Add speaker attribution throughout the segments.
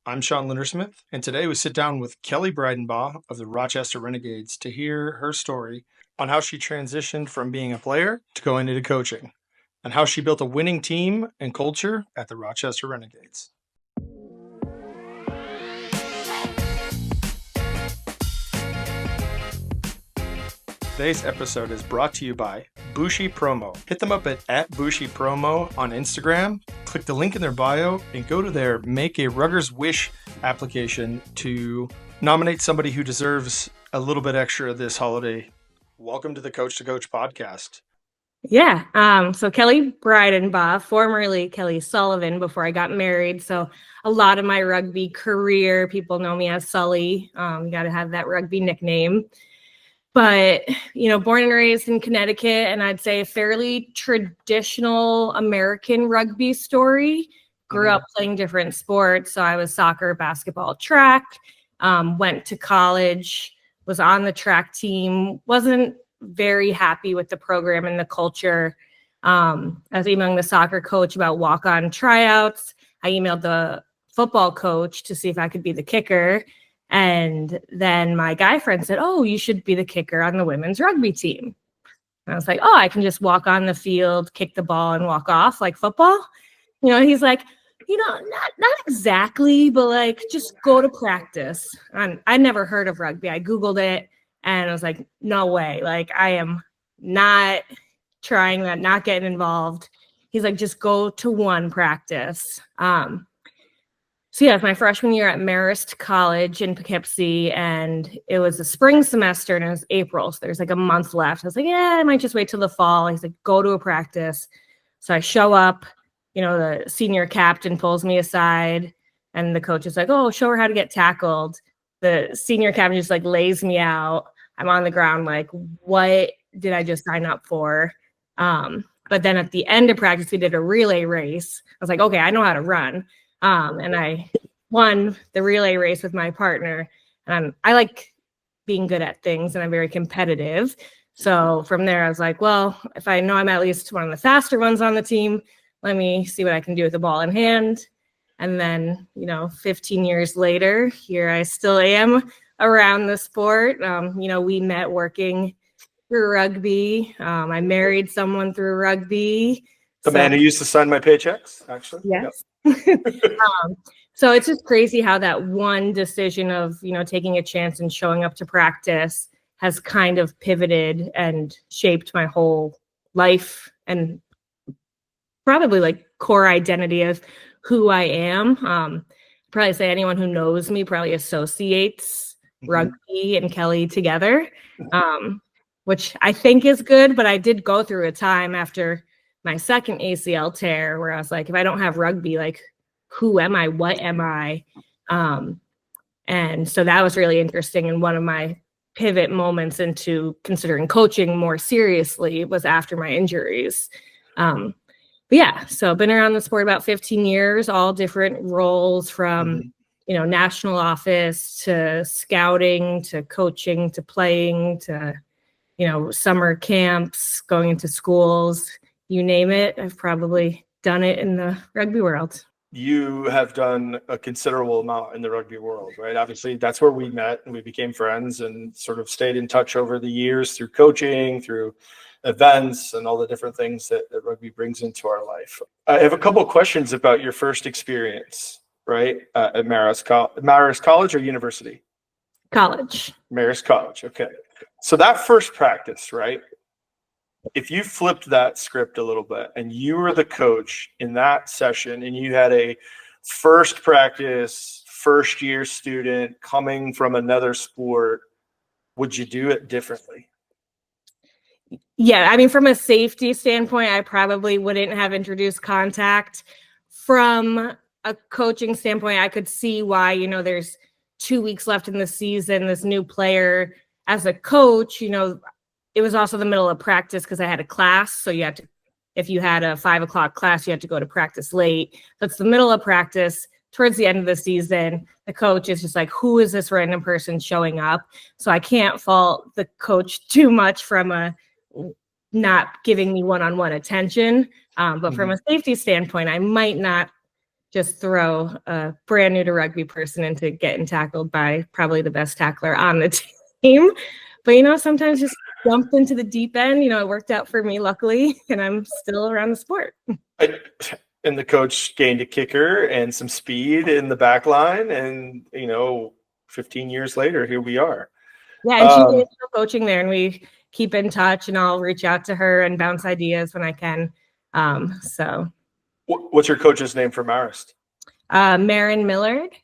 Speaker 1: I'm Sean Lindersmith, and today we sit down with Kelley Bridenbaugh of the Rochester Renegades to hear her story on how she transitioned from being a player to going into coaching, and how she built a winning team and culture at the Rochester Renegades. Today's episode is brought to you by Bushy Promo. Hit them up at Bushy Promo on Instagram. Click the link in their bio and go to their Make a Rugger's Wish application to nominate somebody who deserves a little bit extra this holiday. Welcome to the Coach to Coach podcast.
Speaker 2: Yeah. So Kelley Bridenbaugh, formerly Kelly Sullivan before I got married. So a lot of my rugby career, people know me as Sully. You got to have that rugby nickname. But, born and raised in Connecticut, and I'd say a fairly traditional American rugby story. Grew up playing different sports. So I was soccer, basketball, track, went to college, was on the track team, wasn't very happy with the program and the culture. I was emailing the soccer coach about walk-on tryouts. I emailed the football coach to see if I could be the kicker. And then my guy friend said, "Oh, you should be the kicker on the women's rugby team." And I was like, "Oh, I can just walk on the field, kick the ball, and walk off like football." He's like, not exactly, but like just go to practice. And I never heard of rugby. I Googled it and I was like, no way. Like, I am not trying that, not getting involved. He's like, just go to one practice. So yeah, it's my freshman year at Marist College in Poughkeepsie, and it was a spring semester, and it was April, so there's like a month left. I was like, yeah, I might just wait till the fall. He's like, go to a practice. So I show up, the senior captain pulls me aside, and the coach is like, oh, show her how to get tackled. The senior captain just like lays me out. I'm on the ground like, what did I just sign up for? But then at the end of practice, we did a relay race. I was like, okay, I know how to run. And I won the relay race with my partner. And I like being good at things, and I'm very competitive. So from there, I was like, well, if I know I'm at least one of the faster ones on the team, let me see what I can do with the ball in hand. And then, 15 years later, here I still am around the sport. We met working through rugby. I married someone through rugby.
Speaker 1: The man who used to sign my paychecks, actually.
Speaker 2: Yes.
Speaker 1: Yep.
Speaker 2: So it's just crazy how that one decision of, taking a chance and showing up to practice has kind of pivoted and shaped my whole life and probably like core identity of who I am. Probably say anyone who knows me probably associates rugby and Kelley together, which I think is good. But I did go through a time after my second ACL tear where I was like, if I don't have rugby, like, who am I? What am I? And so that was really interesting. And one of my pivot moments into considering coaching more seriously was after my injuries. But yeah, so I've been around the sport about 15 years, all different roles from, national office to scouting, to coaching, to playing, to, summer camps, going into schools. You name it, I've probably done it in the rugby world.
Speaker 1: You have done a considerable amount in the rugby world, right? Obviously, that's where we met and we became friends and sort of stayed in touch over the years through coaching, through events, and all the different things that rugby brings into our life. I have a couple of questions about your first experience, right? At Marist College or University?
Speaker 2: College.
Speaker 1: Marist College, okay. So that first practice, right? If you flipped that script a little bit and you were the coach in that session and you had a first practice, first year student coming from another sport, would you do it differently?
Speaker 2: Yeah, I mean, from a safety standpoint, I probably wouldn't have introduced contact. From a coaching standpoint, I could see why, there's 2 weeks left in the season, this new player. As a coach, it was also the middle of practice because I had a class. So you had to, if you had a 5 o'clock class, you had to go to practice late. So it's the middle of practice towards the end of the season. The coach is just like, who is this random person showing up? So I can't fault the coach too much from not giving me one-on-one attention. But from a safety standpoint, I might not just throw a brand new to rugby person into getting tackled by probably the best tackler on the team. But, sometimes just jump into the deep end. It worked out for me, luckily, and I'm still around the sport.
Speaker 1: And the coach gained a kicker and some speed in the back line. And, 15 years later, here we are.
Speaker 2: Yeah, and she is still coaching there, and we keep in touch, and I'll reach out to her and bounce ideas when I can. So.
Speaker 1: What's your coach's name for Marist?
Speaker 2: Marin Millard.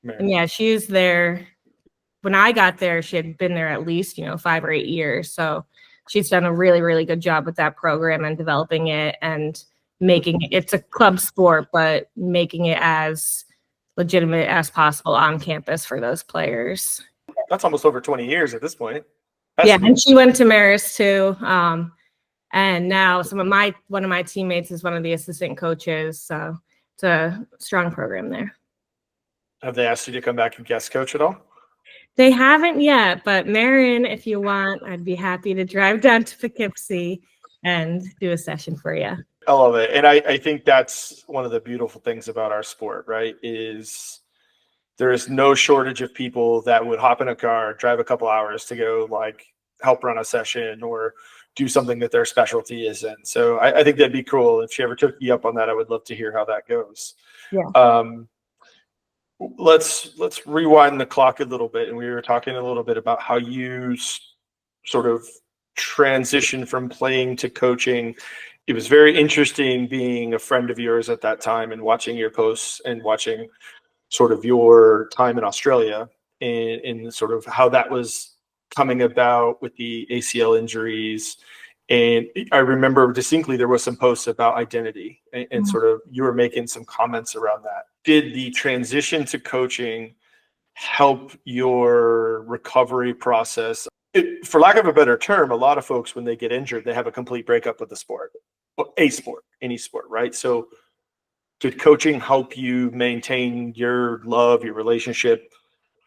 Speaker 2: And yeah, she was there. When I got there, she had been there at least, 5 or 8 years. So she's done a really, really good job with that program and developing it and making it's a club sport, but making it as legitimate as possible on campus for those players.
Speaker 1: That's almost over 20 years at this point.
Speaker 2: And she went to Marist too. And now one of my teammates is one of the assistant coaches. So it's a strong program there.
Speaker 1: Have they asked you to come back and guest coach at all?
Speaker 2: They haven't yet, but Marin, if you want, I'd be happy to drive down to Poughkeepsie and do a session for you.
Speaker 1: I love it. And I think that's one of the beautiful things about our sport, right? Is there is no shortage of people that would hop in a car, drive a couple hours to go help run a session or do something that their specialty is in. So I think that'd be cool. If she ever took you up on that, I would love to hear how that goes.
Speaker 2: Yeah.
Speaker 1: Let's rewind the clock a little bit. And we were talking a little bit about how you sort of transitioned from playing to coaching. It was very interesting being a friend of yours at that time and watching your posts and watching sort of your time in Australia and sort of how that was coming about with the ACL injuries. And I remember distinctly there was some posts about identity and sort of you were making some comments around that. Did the transition to coaching help your recovery process? For lack of a better term, a lot of folks, when they get injured, they have a complete breakup with the sport, any sport, right? So did coaching help you maintain your love, your relationship?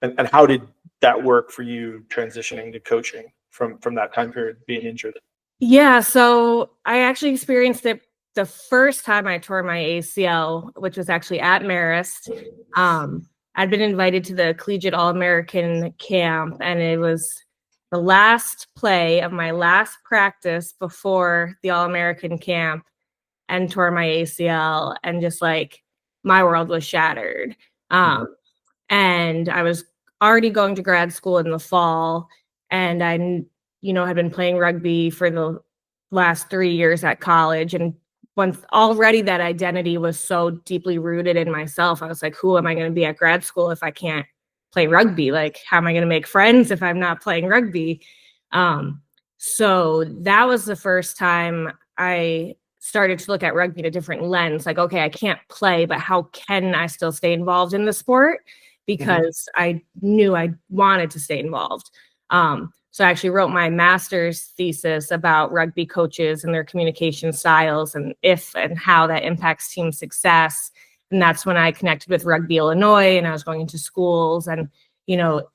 Speaker 1: And how did that work for you transitioning to coaching from that time period, being injured?
Speaker 2: Yeah, so I actually experienced it the first time I tore my ACL, which was actually at Marist. I'd been invited to the Collegiate All-American camp, and it was the last play of my last practice before the All-American camp, and tore my ACL, and just my world was shattered. And I was already going to grad school in the fall, and I had been playing rugby for the last 3 years at college. And once already that identity was so deeply rooted in myself, I was like, who am I going to be at grad school if I can't play rugby? How am I going to make friends if I'm not playing rugby? So that was the first time I started to look at rugby in a different lens. Okay, I can't play, but how can I still stay involved in the sport? Because I knew I wanted to stay involved. So I actually wrote my master's thesis about rugby coaches and their communication styles and if and how that impacts team success. And that's when I connected with Rugby Illinois, and I was going into schools and,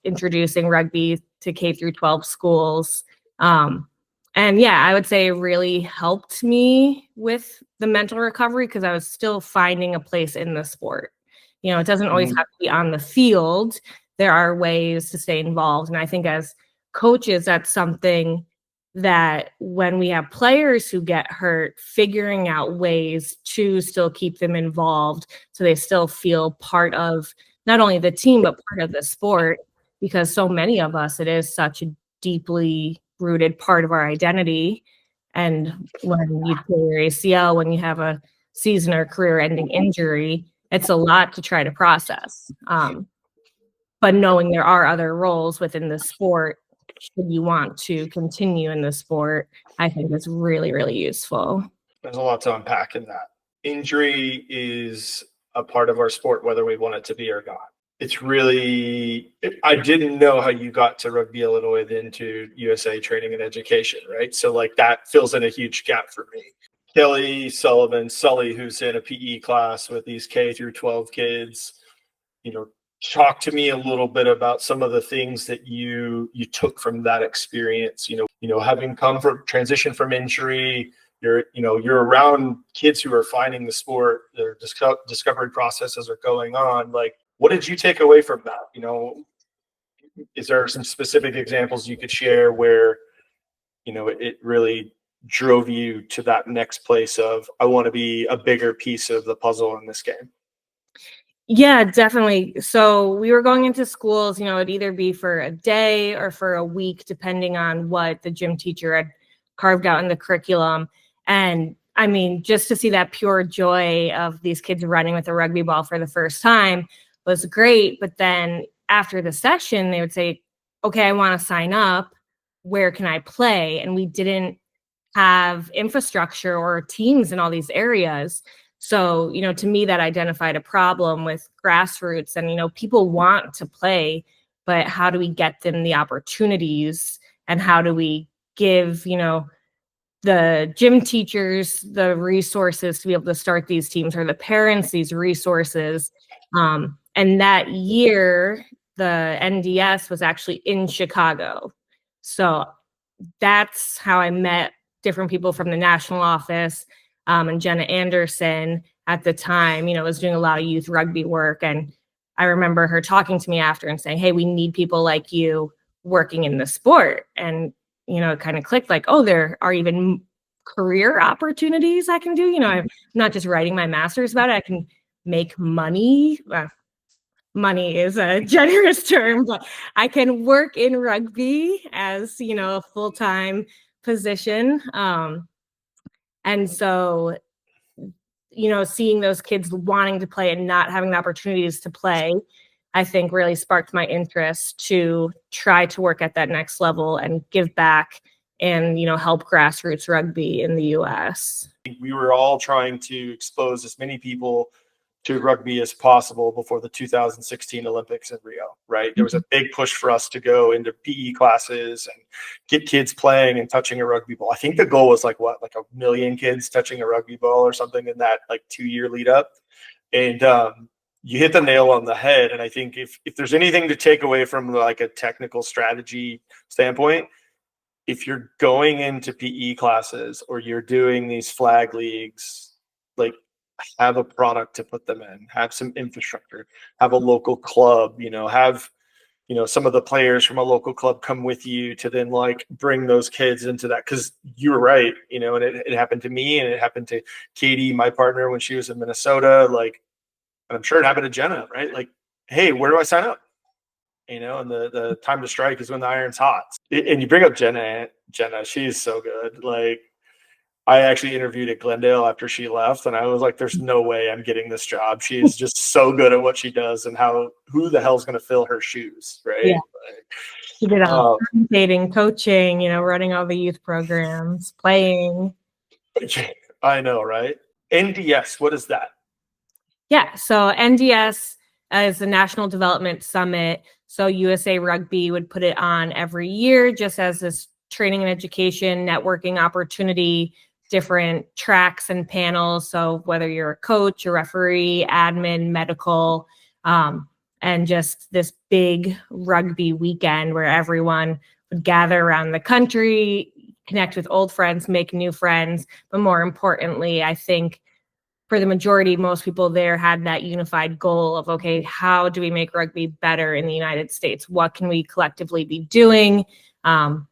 Speaker 2: introducing rugby to K through 12 schools. And yeah, I would say it really helped me with the mental recovery because I was still finding a place in the sport. It doesn't always have to be on the field. There are ways to stay involved. And I think as coaches, that's something that when we have players who get hurt, figuring out ways to still keep them involved so they still feel part of not only the team, but part of the sport, because so many of us, it is such a deeply rooted part of our identity. And when you tear your ACL, when you have a season or career-ending injury, it's a lot to try to process. But knowing there are other roles within the sport, should you want to continue in the sport, I think is really, really useful.
Speaker 1: There's a lot to unpack in that. Injury is a part of our sport, whether we want it to be or not. It's really, I didn't know how you got to Rugby Illinois, then to USA Training and Education, right? So that fills in a huge gap for me. Kelley, Sully, who's in a PE class with these K through 12 kids, talk to me a little bit about some of the things that you took from that experience, having come from transition from injury, you're around kids who are finding the sport, their discovery processes are going on. Like, what did you take away from that? Is there some specific examples you could share where, it really drove you to that next place of, I want to be a bigger piece of the puzzle in this game?
Speaker 2: Yeah, definitely. So we were going into schools, it'd either be for a day or for a week, depending on what the gym teacher had carved out in the curriculum. And I mean, just to see that pure joy of these kids running with a rugby ball for the first time was great. But then after the session, they would say, okay, I want to sign up. Where can I play? And we didn't have infrastructure or teams in all these areas. So, to me, that identified a problem with grassroots. And, people want to play, but how do we get them the opportunities? And how do we give, the gym teachers the resources to be able to start these teams, or the parents these resources? And that year, the NDS was actually in Chicago. So that's how I met different people from the national office, and Jenna Anderson at the time, was doing a lot of youth rugby work. And I remember her talking to me after and saying, hey, we need people like you working in the sport. And, it kind of clicked, like, oh, there are even career opportunities I can do. I'm not just writing my master's about it. I can make money. Money is a generous term, but I can work in rugby as, a full-time position. And so, seeing those kids wanting to play and not having the opportunities to play, I think really sparked my interest to try to work at that next level and give back and, help grassroots rugby in the US.
Speaker 1: We were all trying to expose as many people to rugby as possible before the 2016 Olympics in Rio, right? There was a big push for us to go into PE classes and get kids playing and touching a rugby ball. I think the goal was like 1 million kids touching a rugby ball or something in that 2-year lead up. And you hit the nail on the head. And I think if there's anything to take away from a technical strategy standpoint, if you're going into PE classes or you're doing these flag leagues, have a product to put them in, have some infrastructure, have a local club, have, some of the players from a local club come with you to then bring those kids into that. Cause you were right, and it happened to me and it happened to Katie, my partner, when she was in Minnesota, and I'm sure it happened to Jenna, right? Hey, where do I sign up? And the time to strike is when the iron's hot. And you bring up Jenna, she's so good. I actually interviewed at Glendale after she left, and I was like, there's no way I'm getting this job. She is just so good at what she does, and who the hell's going to fill her shoes, right?
Speaker 2: Yeah. She did all dating, coaching, running all the youth programs, playing.
Speaker 1: I know, right? NDS, what is that?
Speaker 2: Yeah, so NDS is the National Development Summit. So USA Rugby would put it on every year just as this training and education networking opportunity, different tracks and panels. So whether you're a coach, a referee, admin, medical, and just this big rugby weekend where everyone would gather around the country, connect with old friends, make new friends. But more importantly, I think for the majority, most people there had that unified goal of, okay, how do we make rugby better in the United States? What can we collectively be doing? And,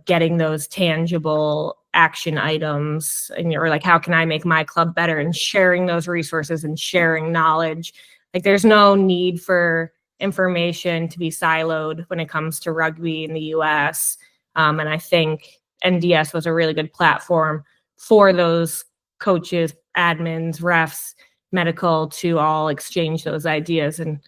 Speaker 2: getting those tangible action items, and or how can I make my club better, and sharing those resources and sharing knowledge. There's no need for information to be siloed when it comes to rugby in the US. And I think NDS was a really good platform for those coaches, admins, refs, medical to all exchange those ideas and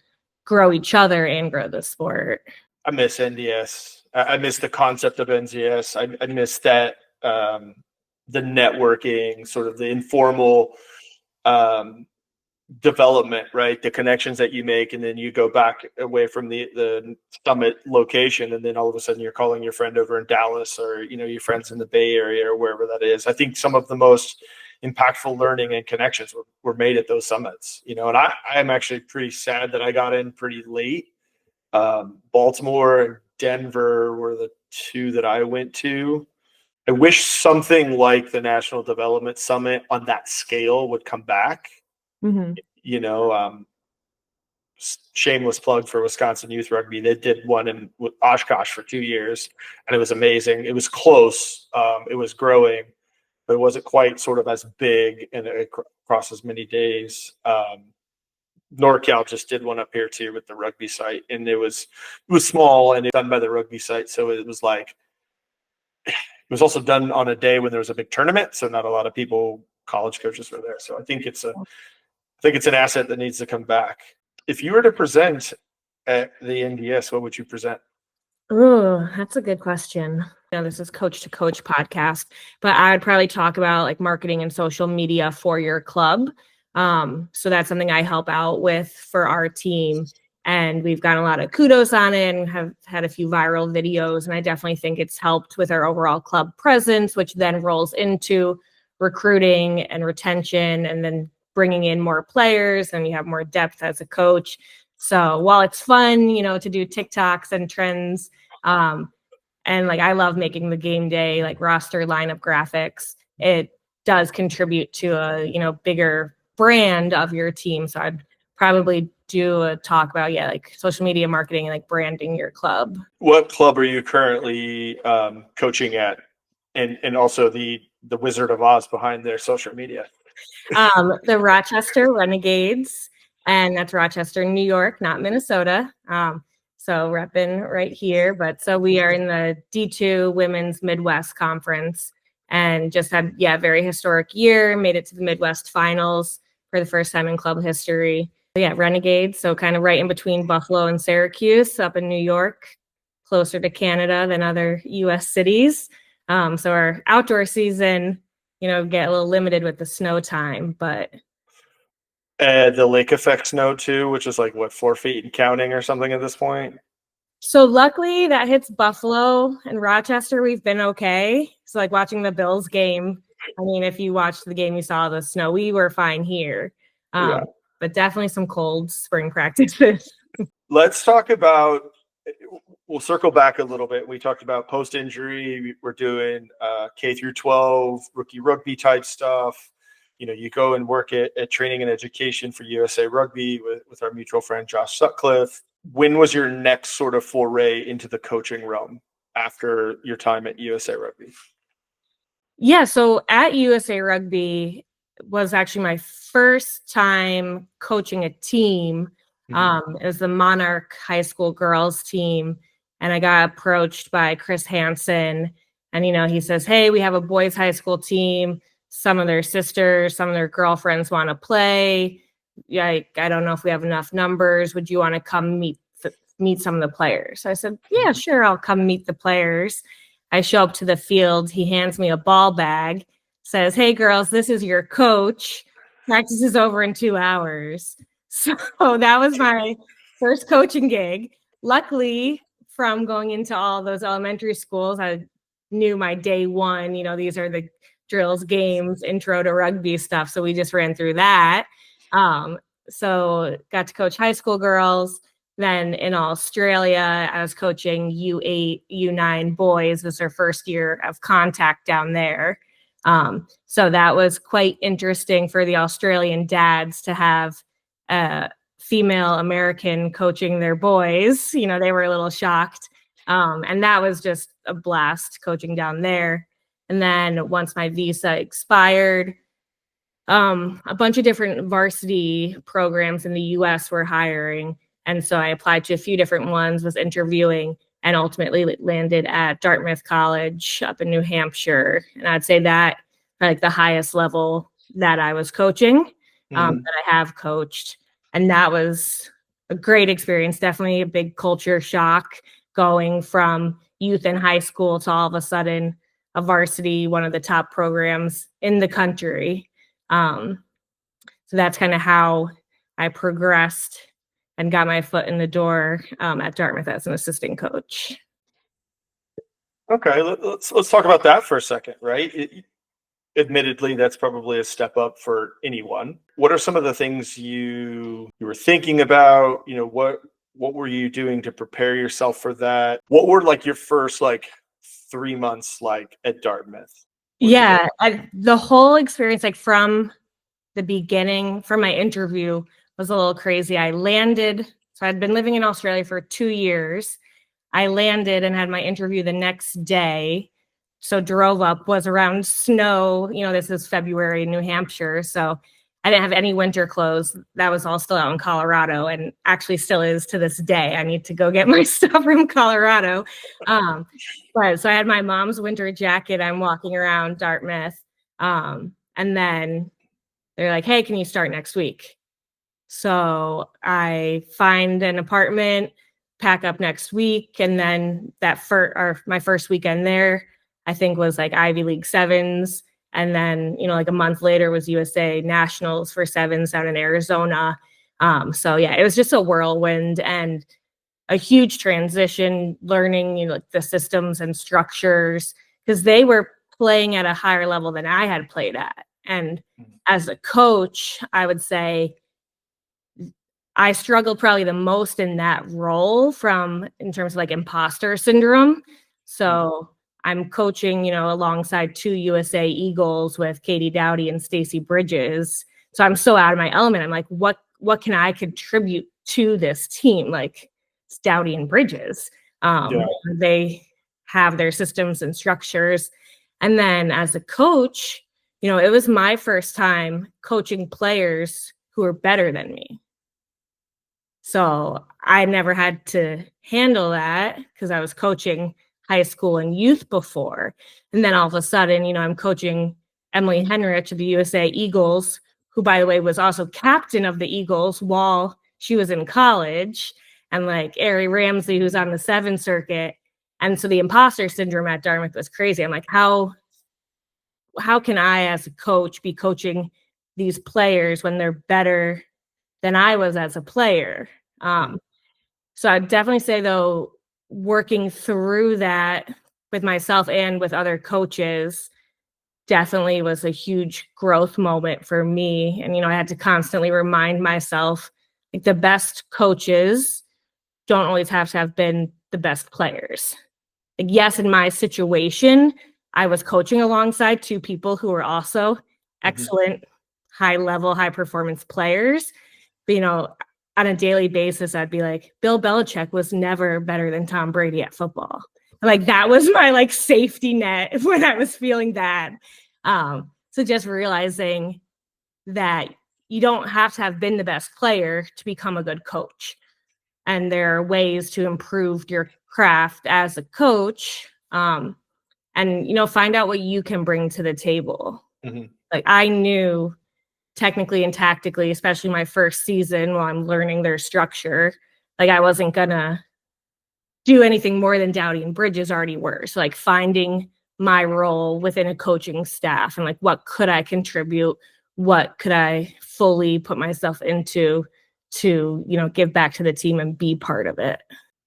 Speaker 2: grow each other and grow the sport.
Speaker 1: I miss NDS. I miss the concept of NDS. I miss that, the networking, sort of the informal development, right? The connections that you make, and then you go back away from the summit location, and then all of a sudden you're calling your friend over in Dallas, or your friends in the Bay Area, or wherever that is. I think some of the most impactful learning and connections were made at those summits, and I'm actually pretty sad that I got in pretty late. Baltimore and Denver were the two that I went to. I wish something like the National Development Summit on that scale would come back.
Speaker 2: Mm-hmm.
Speaker 1: You know, shameless plug for Wisconsin Youth Rugby. They did one in Oshkosh for 2 years, and it was amazing. It was close. It was growing, but it wasn't quite sort of as big and across as many days. NorCal just did one up here too with the rugby site, and it was small and it was done by the rugby site. So it was like, it was also done on a day when there was a big tournament. So not a lot of people, college coaches were there. So I think it's an asset that needs to come back. If you were to present at the NDS, what would you present?
Speaker 2: Oh, that's a good question. This is Coach to Coach podcast, but I would probably talk about like marketing and social media for your club. So that's something I help out with for our team. And we've gotten a lot of kudos on it and have had a few viral videos. And I definitely think it's helped with our overall club presence, which then rolls into recruiting and retention and then bringing in more players, and you have more depth as a coach. So while it's fun, to do TikToks and trends, and like I love making the game day like roster lineup graphics, it does contribute to a bigger brand of your team. So I'd probably do a talk about like social media marketing and like branding your club.
Speaker 1: What club are you currently coaching at, and also the Wizard of Oz behind their social media?
Speaker 2: The Rochester Renegades, and that's Rochester, New York, not Minnesota. So repping right here. But so we are in the D2 Women's Midwest Conference and just had, a very historic year, made it to the Midwest Finals for the first time in club history. Renegades. So kind of right in between Buffalo and Syracuse up in New York, closer to Canada than other US cities. So our outdoor season, get a little limited with the snow time, but
Speaker 1: the lake effect snow too, which is like what, 4 feet and counting or something at this point.
Speaker 2: So luckily that hits Buffalo and Rochester. We've been okay. So like watching the Bills game, I mean, if you watched the game, you saw the snow. We were fine here, but definitely some cold spring practices.
Speaker 1: Let's talk about. We'll circle back a little bit. We talked about post-injury. We're doing K through 12 rookie rugby type stuff. You go and work at training and education for USA Rugby with our mutual friend Josh Sutcliffe. When was your next sort of foray into the coaching realm after your time at USA Rugby?
Speaker 2: Yeah, so at USA Rugby was actually my first time coaching a team. It was the Monarch High School girls team. And I got approached by Chris Hansen. And, he says, hey, we have a boys high school team. Some of their sisters, some of their girlfriends want to play. I don't know if we have enough numbers. Would you want to come meet some of the players? So I said, yeah, sure. I'll come meet the players. I show up to the field. He hands me a ball bag, says, hey, girls, this is your coach. Practice is over in 2 hours. So that was my first coaching gig. Luckily, from going into all those elementary schools, I knew my day one, these are the drills, games, intro to rugby stuff. So we just ran through that. So got to coach high school girls. Then in Australia, I was coaching U8, U9 boys. It was their first year of contact down there. So that was quite interesting for the Australian dads to have a female American coaching their boys. They were a little shocked. And that was just a blast coaching down there. And then once my visa expired, a bunch of different varsity programs in the US were hiring. And so I applied to a few different ones, was interviewing, and ultimately landed at Dartmouth College up in New Hampshire. And I'd say that like the highest level that I was coaching, that I have coached. And that was a great experience. Definitely a big culture shock going from youth and high school to all of a sudden a varsity, one of the top programs in the country. So that's kind of how I progressed and got my foot in the door at Dartmouth as an assistant coach.
Speaker 1: Okay, let's talk about that for a second, right? Admittedly, that's probably a step up for anyone. What are some of the things you were thinking about? What were you doing to prepare yourself for that? What were like your first 3 months like at Dartmouth?
Speaker 2: Yeah, the whole experience, like from the beginning, from my interview, was a little crazy. I landed, so I'd been living in Australia for 2 years. I landed and had my interview the next day. So drove up, was around snow. This is February in New Hampshire. So I didn't have any winter clothes. That was all still out in Colorado, and actually still is to this day. I need to go get my stuff from Colorado. But so I had my mom's winter jacket. I'm walking around Dartmouth. And then they're like, hey, can you start next week? So I find an apartment, pack up next week. And then my first weekend there, I think was like Ivy League sevens. And then, like a month later was USA Nationals for sevens down in Arizona. So yeah, it was just a whirlwind and a huge transition, learning, like the systems and structures, because they were playing at a higher level than I had played at. And as a coach, I would say I struggled probably the most in that role in terms of like imposter syndrome. So I'm coaching, alongside 2 USA Eagles with Katie Dowdy and Stacey Bridges. So I'm so out of my element. I'm like, what can I contribute to this team? Like, it's Dowdy and Bridges. They have their systems and structures. And then as a coach, it was my first time coaching players who were better than me. So I never had to handle that because I was coaching high school and youth before. And then all of a sudden, I'm coaching Emily Henrich of the USA Eagles, who, by the way, was also captain of the Eagles while she was in college, and like Ari Ramsey, who's on the 7 circuit. And so the imposter syndrome at Dartmouth was crazy. I'm like, how can I, as a coach, be coaching these players when they're better than I was as a player? So I'd definitely say, though, working through that with myself and with other coaches definitely was a huge growth moment for me. And, I had to constantly remind myself, like, the best coaches don't always have to have been the best players. Like, yes, in my situation, I was coaching alongside 2 people who were also excellent, high-level, high-performance players. But, on a daily basis, I'd be like, Bill Belichick was never better than Tom Brady at football. Like, that was my like safety net when I was feeling that. So just realizing that you don't have to have been the best player to become a good coach. And there are ways to improve your craft as a coach, and, find out what you can bring to the table. Like, I knew technically and tactically, especially my first season while I'm learning their structure, like, I wasn't gonna do anything more than Dowdy and Bridges already were. So like finding my role within a coaching staff and like, what could I contribute? What could I fully put myself into to, give back to the team and be part of it?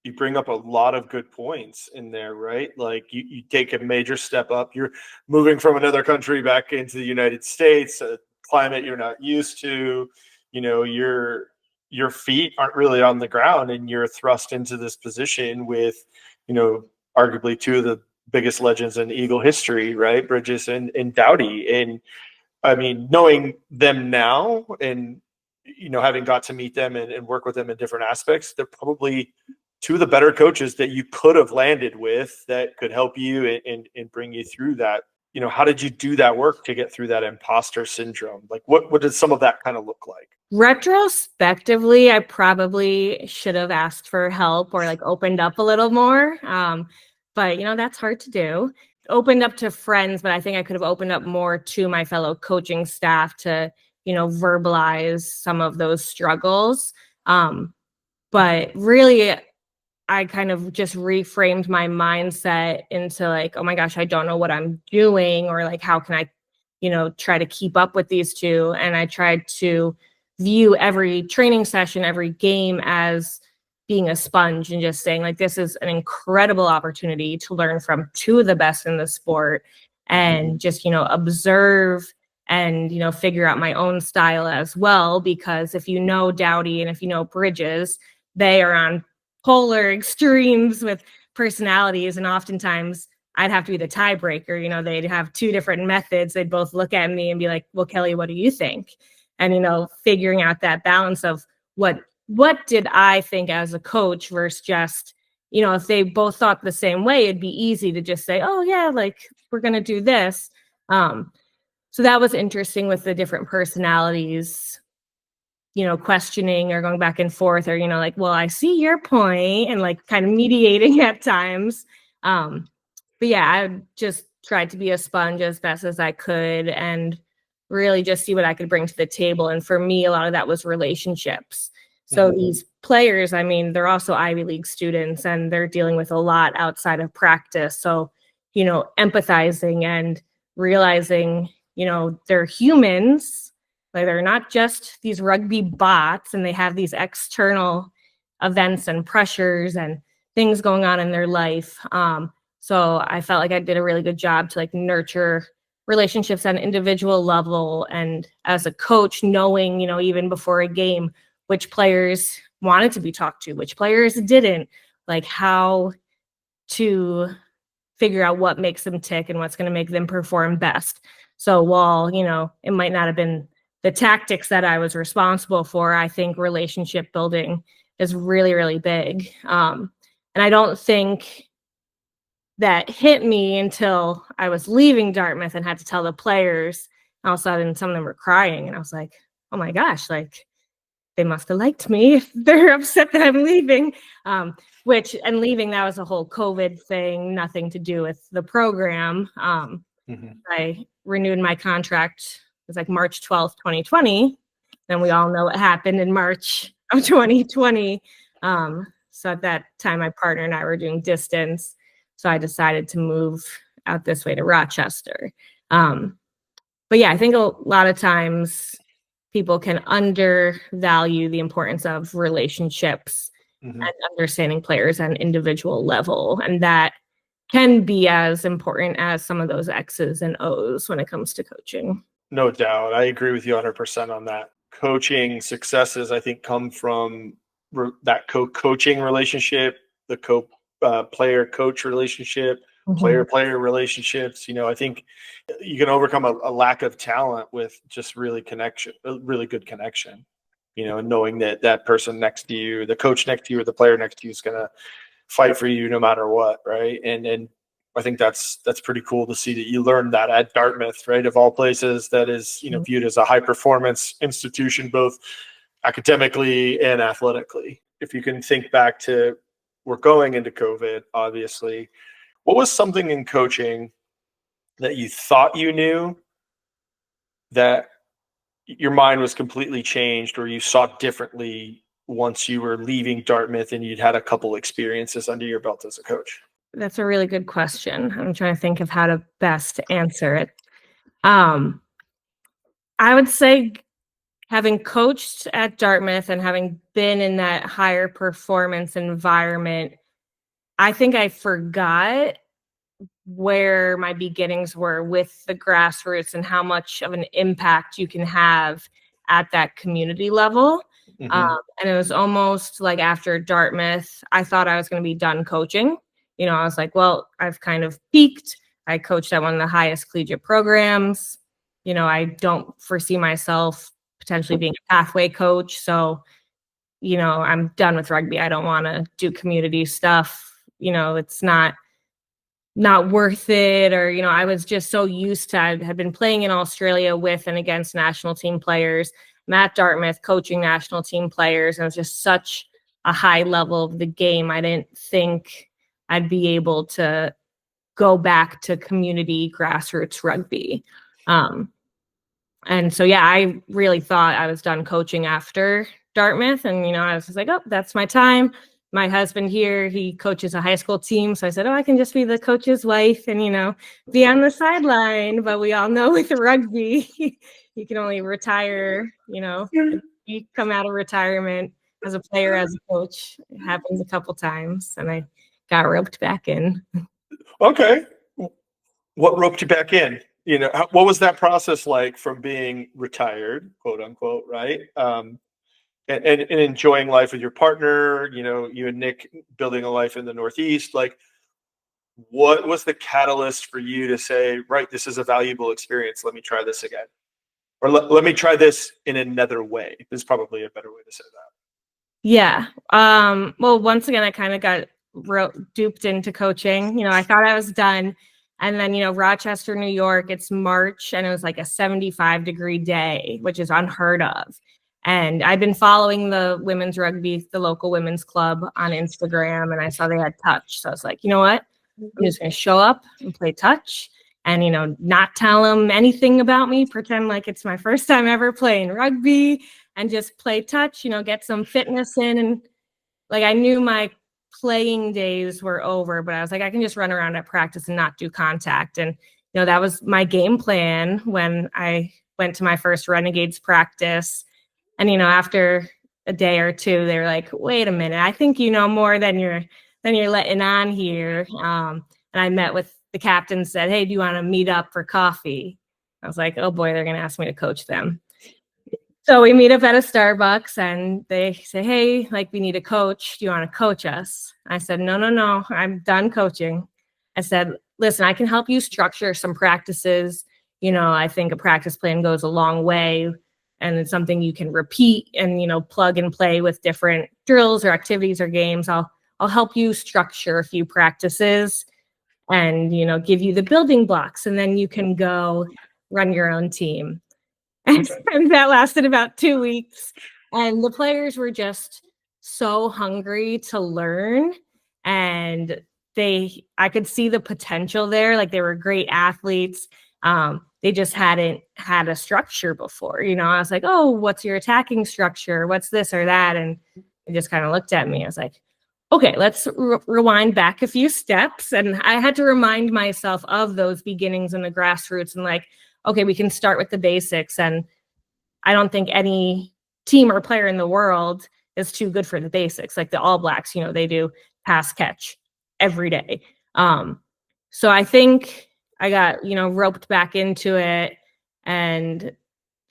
Speaker 1: You bring up a lot of good points in there, right? Like you take a major step up. You're moving from another country back into the United States, a climate you're not used to. Your feet aren't really on the ground, and you're thrust into this position with, arguably 2 of the biggest legends in Eagle history, right? Bridges and Dowdy. And I mean, knowing them now and, having got to meet them and work with them in different aspects, they're probably 2 of the better coaches that you could have landed with that could help you and bring you through that. How did you do that work to get through that imposter syndrome? Like what did some of that kind of look like?
Speaker 2: Retrospectively, I probably should have asked for help or like opened up a little more. But that's hard to do. Opened up to friends, but I think I could have opened up more to my fellow coaching staff to, verbalize some of those struggles. But really, I kind of just reframed my mindset into like, oh my gosh, I don't know what I'm doing, or like, how can I, try to keep up with these 2? And I tried to view every training session, every game as being a sponge and just saying like, this is an incredible opportunity to learn from 2 of the best in the sport and just, observe and, figure out my own style as well. Because if Dowdy and if Bridges, they are on polar extremes with personalities, and oftentimes I'd have to be the tiebreaker. They'd have two different methods. They'd both look at me and be like, well, Kelley, what do you think? And, figuring out that balance of what did I think as a coach versus just, if they both thought the same way, it'd be easy to just say, oh yeah, like we're going to do this. So that was interesting with the different personalities, questioning or going back and forth or, like, well, I see your point, and like kind of mediating at times. But yeah, I just tried to be a sponge as best as I could and really just see what I could bring to the table. And for me, a lot of that was relationships. So these players, I mean, they're also Ivy League students and they're dealing with a lot outside of practice. So, empathizing and realizing, they're humans. Like, they're not just these rugby bots, and they have these external events and pressures and things going on in their life. So I felt like I did a really good job to like nurture relationships at an individual level. And as a coach, knowing, even before a game, which players wanted to be talked to, which players didn't, like how to figure out what makes them tick and what's going to make them perform best. So while, it might not have been the tactics that I was responsible for, I think relationship building is really, really big. And I don't think that hit me until I was leaving Dartmouth and had to tell the players. All of a sudden, some of them were crying, and I was like, oh my gosh, like they must have liked me if they're upset that I'm leaving. Leaving, that was a whole COVID thing, nothing to do with the program. I renewed my contract. It was like March 12th, 2020. And we all know what happened in March of 2020. So at that time, my partner and I were doing distance. So I decided to move out this way to Rochester. But yeah, I think a lot of times people can undervalue the importance of relationships and understanding players at an individual level. And that can be as important as some of those X's and O's when it comes to coaching.
Speaker 1: No doubt. I agree with you 100% on that. Coaching successes, I think, come from that coaching relationship, the player-coach relationship, player-player relationships. I think you can overcome a lack of talent with just really good connection, and knowing that person next to you, the coach next to you or the player next to you is going to fight for you no matter what, right? And I think that's pretty cool to see that you learned that at Dartmouth, right? Of all places, that is, viewed as a high performance institution, both academically and athletically. If you can think back to, we're going into COVID, obviously, what was something in coaching that you thought you knew that your mind was completely changed or you saw differently once you were leaving Dartmouth and you'd had a couple experiences under your belt as a coach?
Speaker 2: That's a really good question. I'm trying to think of how to best answer it. I would say, having coached at Dartmouth and having been in that higher performance environment, I think I forgot where my beginnings were with the grassroots and how much of an impact you can have at that community level. And it was almost like after Dartmouth, I thought I was going to be done coaching. I was like, well, I've kind of peaked. I coached at one of the highest collegiate programs. I don't foresee myself potentially being a pathway coach. So, I'm done with rugby. I don't want to do community stuff. It's not worth it. Or, I was just so used to, I had been playing in Australia with and against national team players. I'm at Dartmouth coaching national team players. And it was just such a high level of the game. I didn't think I'd be able to go back to community grassroots rugby. And so, yeah, I really thought I was done coaching after Dartmouth. And, I was just like, oh, that's my time. My husband here, he coaches a high school team. So I said, oh, I can just be the coach's wife and, be on the sideline. But we all know with rugby, you can only retire, you come out of retirement as a player, as a coach. It happens a couple times. And I got roped back in.
Speaker 1: Okay. What roped you back in? What was that process like from being retired, quote unquote, right? And enjoying life with your partner, you and Nick building a life in the Northeast. Like, what was the catalyst for you to say, right, this is a valuable experience. Let me try this again. Or let me try this in another way. Is probably a better way to say that.
Speaker 2: Yeah. Well, once again, I kind of got duped into coaching. You know, I thought I was done. And then, you know, Rochester, New York, it's March and it was like a 75-degree day, which is unheard of. And I'd been following the women's rugby, the local women's club on Instagram, and I saw they had touch. So I was like, you know what? I'm just going to show up and play touch and, you know, not tell them anything about me, pretend like it's my first time ever playing rugby and just play touch, you know, get some fitness in. And like, I knew my playing days were over, but I was like, I can just run around at practice and not do contact. And, you know, that was my game plan when I went to my first Renegades practice. And, you know, after a day or two, they were like, wait a minute, I think you know more than you're letting on here. And I met with the captain, said, hey, do you want to meet up for coffee? I was like, oh boy, they're going to ask me to coach them. So we meet up at a Starbucks and they say, hey, like, we need a coach. Do you want to coach us? I said, no, I'm done coaching. I said, listen, I can help you structure some practices. You know, I think a practice plan goes a long way and it's something you can repeat and, you know, plug and play with different drills or activities or games. I'll help you structure a few practices and, you know, give you the building blocks, and then you can go run your own team. And that lasted about 2 weeks. And the players were just so hungry to learn. And I could see the potential there. Like, they were great athletes. They just hadn't had a structure before. You know, I was like, oh, what's your attacking structure? What's this or that? And they just kind of looked at me. I was like, okay, let's rewind back a few steps. And I had to remind myself of those beginnings and the grassroots and like, okay, we can start with the basics. And I don't think any team or player in the world is too good for the basics. Like the All Blacks, you know, they do pass catch every day. So I think I got, you know, roped back into it. And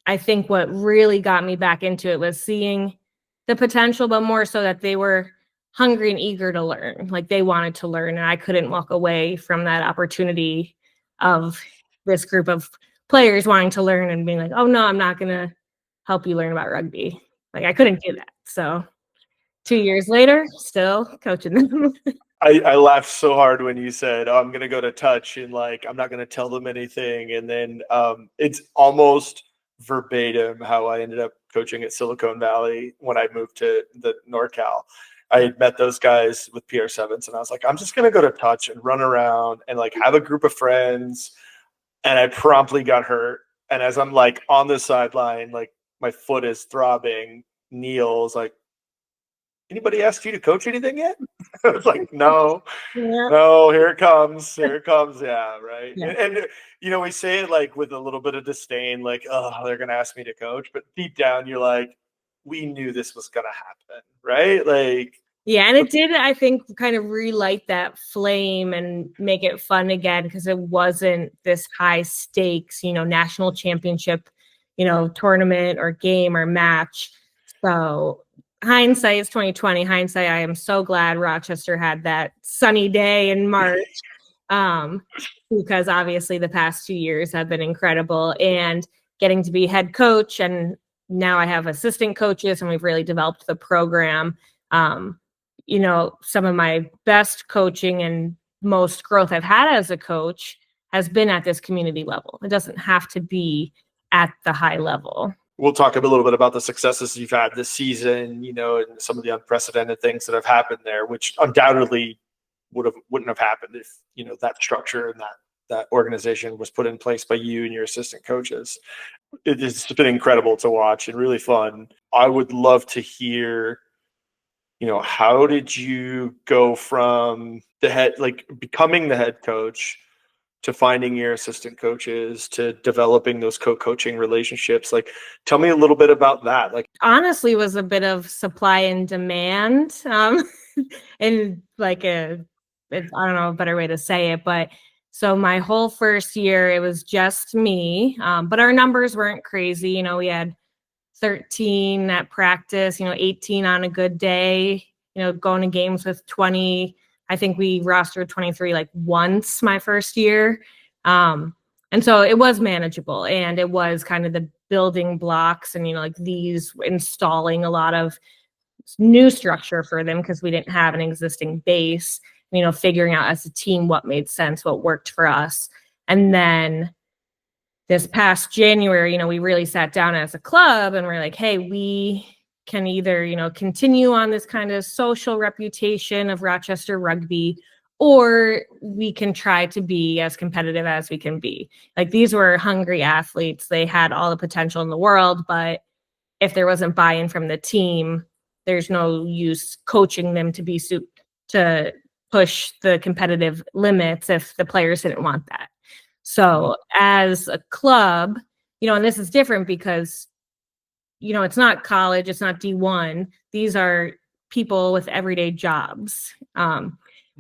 Speaker 2: I think what really got me back into it was seeing the potential, but more so that they were hungry and eager to learn. Like, they wanted to learn, and I couldn't walk away from that opportunity of this group of players wanting to learn and being like, oh no, I'm not going to help you learn about rugby. Like, I couldn't do that. So 2 years later, still coaching them.
Speaker 1: I laughed so hard when you said, oh, I'm going to go to touch and like, I'm not going to tell them anything. And then it's almost verbatim how I ended up coaching at Silicon Valley when I moved to the NorCal. I had met those guys with PR7s and I was like, I'm just going to go to touch and run around and like have a group of friends. And I promptly got hurt. And as I'm like on the sideline, like my foot is throbbing, Neil's like, anybody asked you to coach anything yet? I was like, no, here it comes. Yeah. Right.
Speaker 2: Yeah.
Speaker 1: And, you know, we say it like with a little bit of disdain, like, oh, they're going to ask me to coach. But deep down, you're like, we knew this was going to happen. Right. Like,
Speaker 2: yeah. And it did, I think, kind of relight that flame and make it fun again, because it wasn't this high stakes, you know, national championship, you know, tournament or game or match. So hindsight is 2020. Hindsight, I am so glad Rochester had that sunny day in March, because obviously the past 2 years have been incredible, and getting to be head coach, and now I have assistant coaches, and we've really developed the program. You know, some of my best coaching and most growth I've had as a coach has been at this community level. It doesn't have to be at the high level.
Speaker 1: We'll talk a little bit about the successes you've had this season, you know, and some of the unprecedented things that have happened there, which undoubtedly wouldn't have happened if, you know, that structure and that organization was put in place by you and your assistant coaches. It's been incredible to watch and really fun. I would love to hear, you know, how did you go from becoming the head coach to finding your assistant coaches, to developing those co-coaching relationships? Like, tell me a little bit about that. Like,
Speaker 2: honestly, was a bit of supply and demand, and like I don't know a better way to say it, but so my whole first year, it was just me, but our numbers weren't crazy. You know, we had 13 at practice, you know, 18 on a good day, you know, going to games with 20. I think we rostered 23 like once my first year. And so it was manageable, and it was kind of the building blocks and, like these installing a lot of new structure for them because we didn't have an existing base, figuring out as a team what made sense, what worked for us. And then this past January, we really sat down as a club and we're like, hey, we can either, continue on this kind of social reputation of Rochester rugby, or we can try to be as competitive as we can be. Like, these were hungry athletes. They had all the potential in the world, but if there wasn't buy-in from the team, there's no use coaching them to push the competitive limits if the players didn't want that. So as a club, and this is different because, it's not college, it's not D1. These are people with everyday jobs.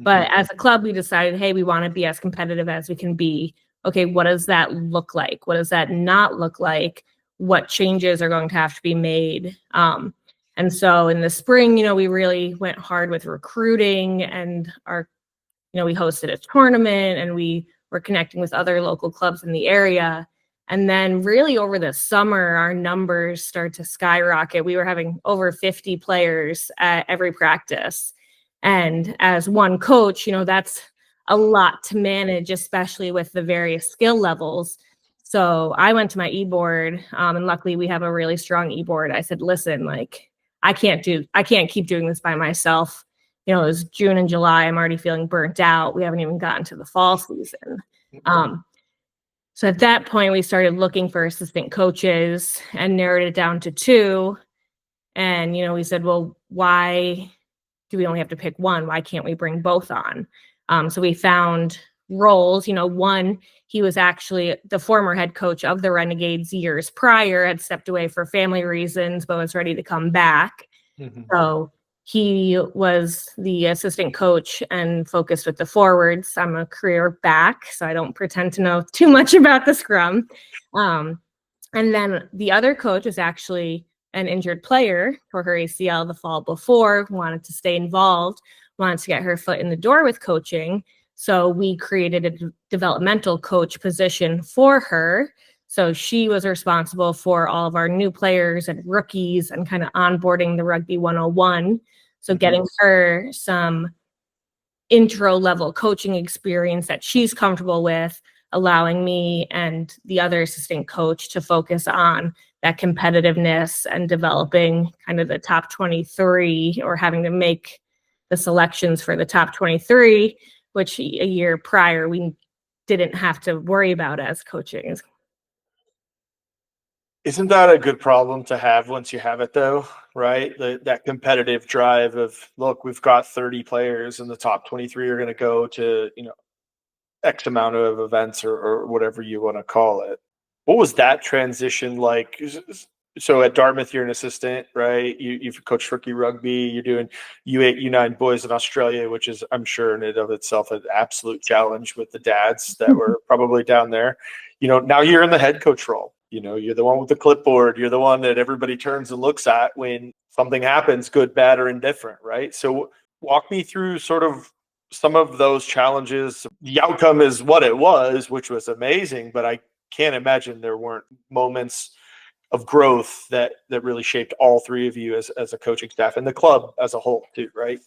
Speaker 2: But as a club, we decided, hey, we want to be as competitive as we can be. Okay, what does that look like? What does that not look like? What changes are going to have to be made? And so in the spring, we really went hard with recruiting, and we hosted a tournament, and we were connecting with other local clubs in the area. And then really over the summer, our numbers started to skyrocket. We were having over 50 players at every practice. And as one coach, that's a lot to manage, especially with the various skill levels. So I went to my e-board, and luckily we have a really strong e-board. I said, listen, like, I can't keep doing this by myself. It was June and July. I'm already feeling burnt out. We haven't even gotten to the fall season. So at that point, we started looking for assistant coaches and narrowed it down to 2. And, we said, well, why do we only have to pick one? Why can't we bring both on? So we found roles. One, he was actually the former head coach of the Renegades years prior, had stepped away for family reasons, but was ready to come back. So he was the assistant coach and focused with the forwards. I'm a career back, so I don't pretend to know too much about the scrum. And then the other coach was actually an injured player for her ACL the fall before, wanted to stay involved, wanted to get her foot in the door with coaching. So we created a developmental coach position for her. So she was responsible for all of our new players and rookies and kind of onboarding the Rugby 101. So getting her some intro level coaching experience that she's comfortable with, allowing me and the other assistant coach to focus on that competitiveness and developing kind of the top 23, or having to make the selections for the top 23, which a year prior we didn't have to worry about as coaching.
Speaker 1: Isn't that a good problem to have once you have it, though, right? That competitive drive of, look, we've got 30 players and the top 23 are going to go to, X amount of events or whatever you want to call it. What was that transition like? So at Dartmouth, you're an assistant, right? You've coached rookie rugby. You're doing U8, U9 boys in Australia, which is, I'm sure, in and of itself an absolute challenge with the dads that were probably down there. Now you're in the head coach role. You're the one with the clipboard. You're the one that everybody turns and looks at when something happens, good, bad, or indifferent, right? So walk me through sort of some of those challenges. The outcome is what it was, which was amazing, but I can't imagine there weren't moments of growth that really shaped all 3 of you as a coaching staff and the club as a whole too, right?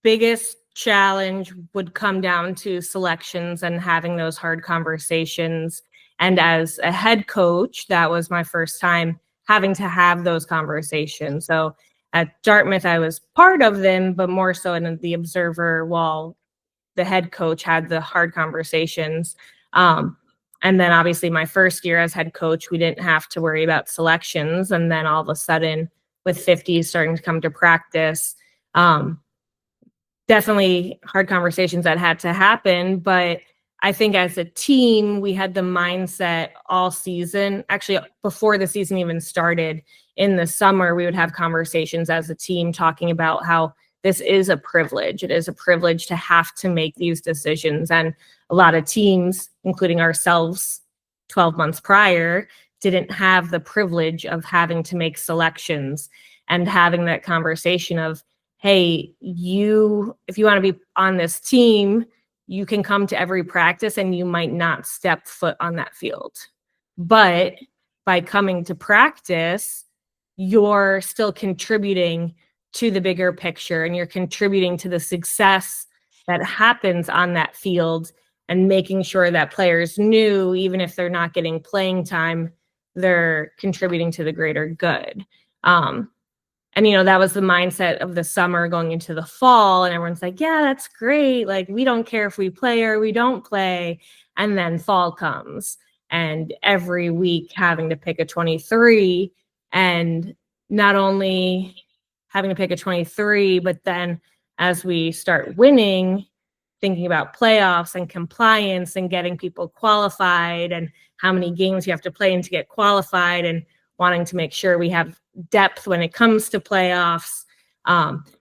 Speaker 2: Biggest challenge would come down to selections and having those hard conversations. And as a head coach, that was my first time having to have those conversations. So at Dartmouth, I was part of them, but more so in the observer, while the head coach had the hard conversations. And then obviously my first year as head coach, we didn't have to worry about selections. And then all of a sudden, with 50 starting to come to practice, definitely hard conversations that had to happen. But I think as a team, we had the mindset all season. Actually, before the season even started, in the summer, we would have conversations as a team talking about how this is a privilege. It is a privilege to have to make these decisions. And a lot of teams, including ourselves 12 months prior, didn't have the privilege of having to make selections and having that conversation of, hey, if you want to be on this team, you can come to every practice and you might not step foot on that field. But by coming to practice, you're still contributing to the bigger picture, and you're contributing to the success that happens on that field, and making sure that players knew, even if they're not getting playing time, they're contributing to the greater good. And, that was the mindset of the summer going into the fall. And everyone's like, yeah, that's great. Like, we don't care if we play or we don't play. And then fall comes, and every week having to pick a 23, and not only having to pick a 23, but then as we start winning, thinking about playoffs and compliance and getting people qualified and how many games you have to play in to get qualified, and wanting to make sure we have depth when it comes to playoffs.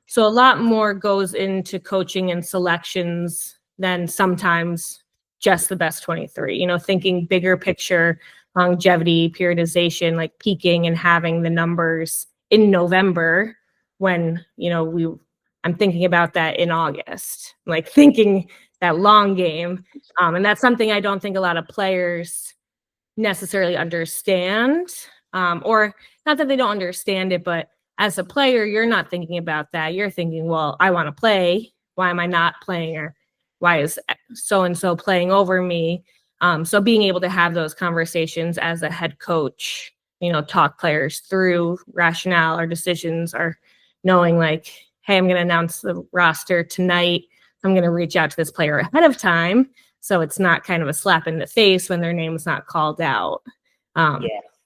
Speaker 2: So a lot more goes into coaching and selections than sometimes just the best 23, thinking bigger picture, longevity, periodization, like peaking and having the numbers in November when, I'm thinking about that in August, like thinking that long game. And that's something I don't think a lot of players necessarily understand, or not that they don't understand it, but as a player, you're not thinking about that. You're thinking, well, I want to play. Why am I not playing? Or why is so-and-so playing over me? So being able to have those conversations as a head coach, talk players through rationale or decisions, or knowing like, hey, I'm going to announce the roster tonight. I'm going to reach out to this player ahead of time, so it's not kind of a slap in the face when their name's not called out.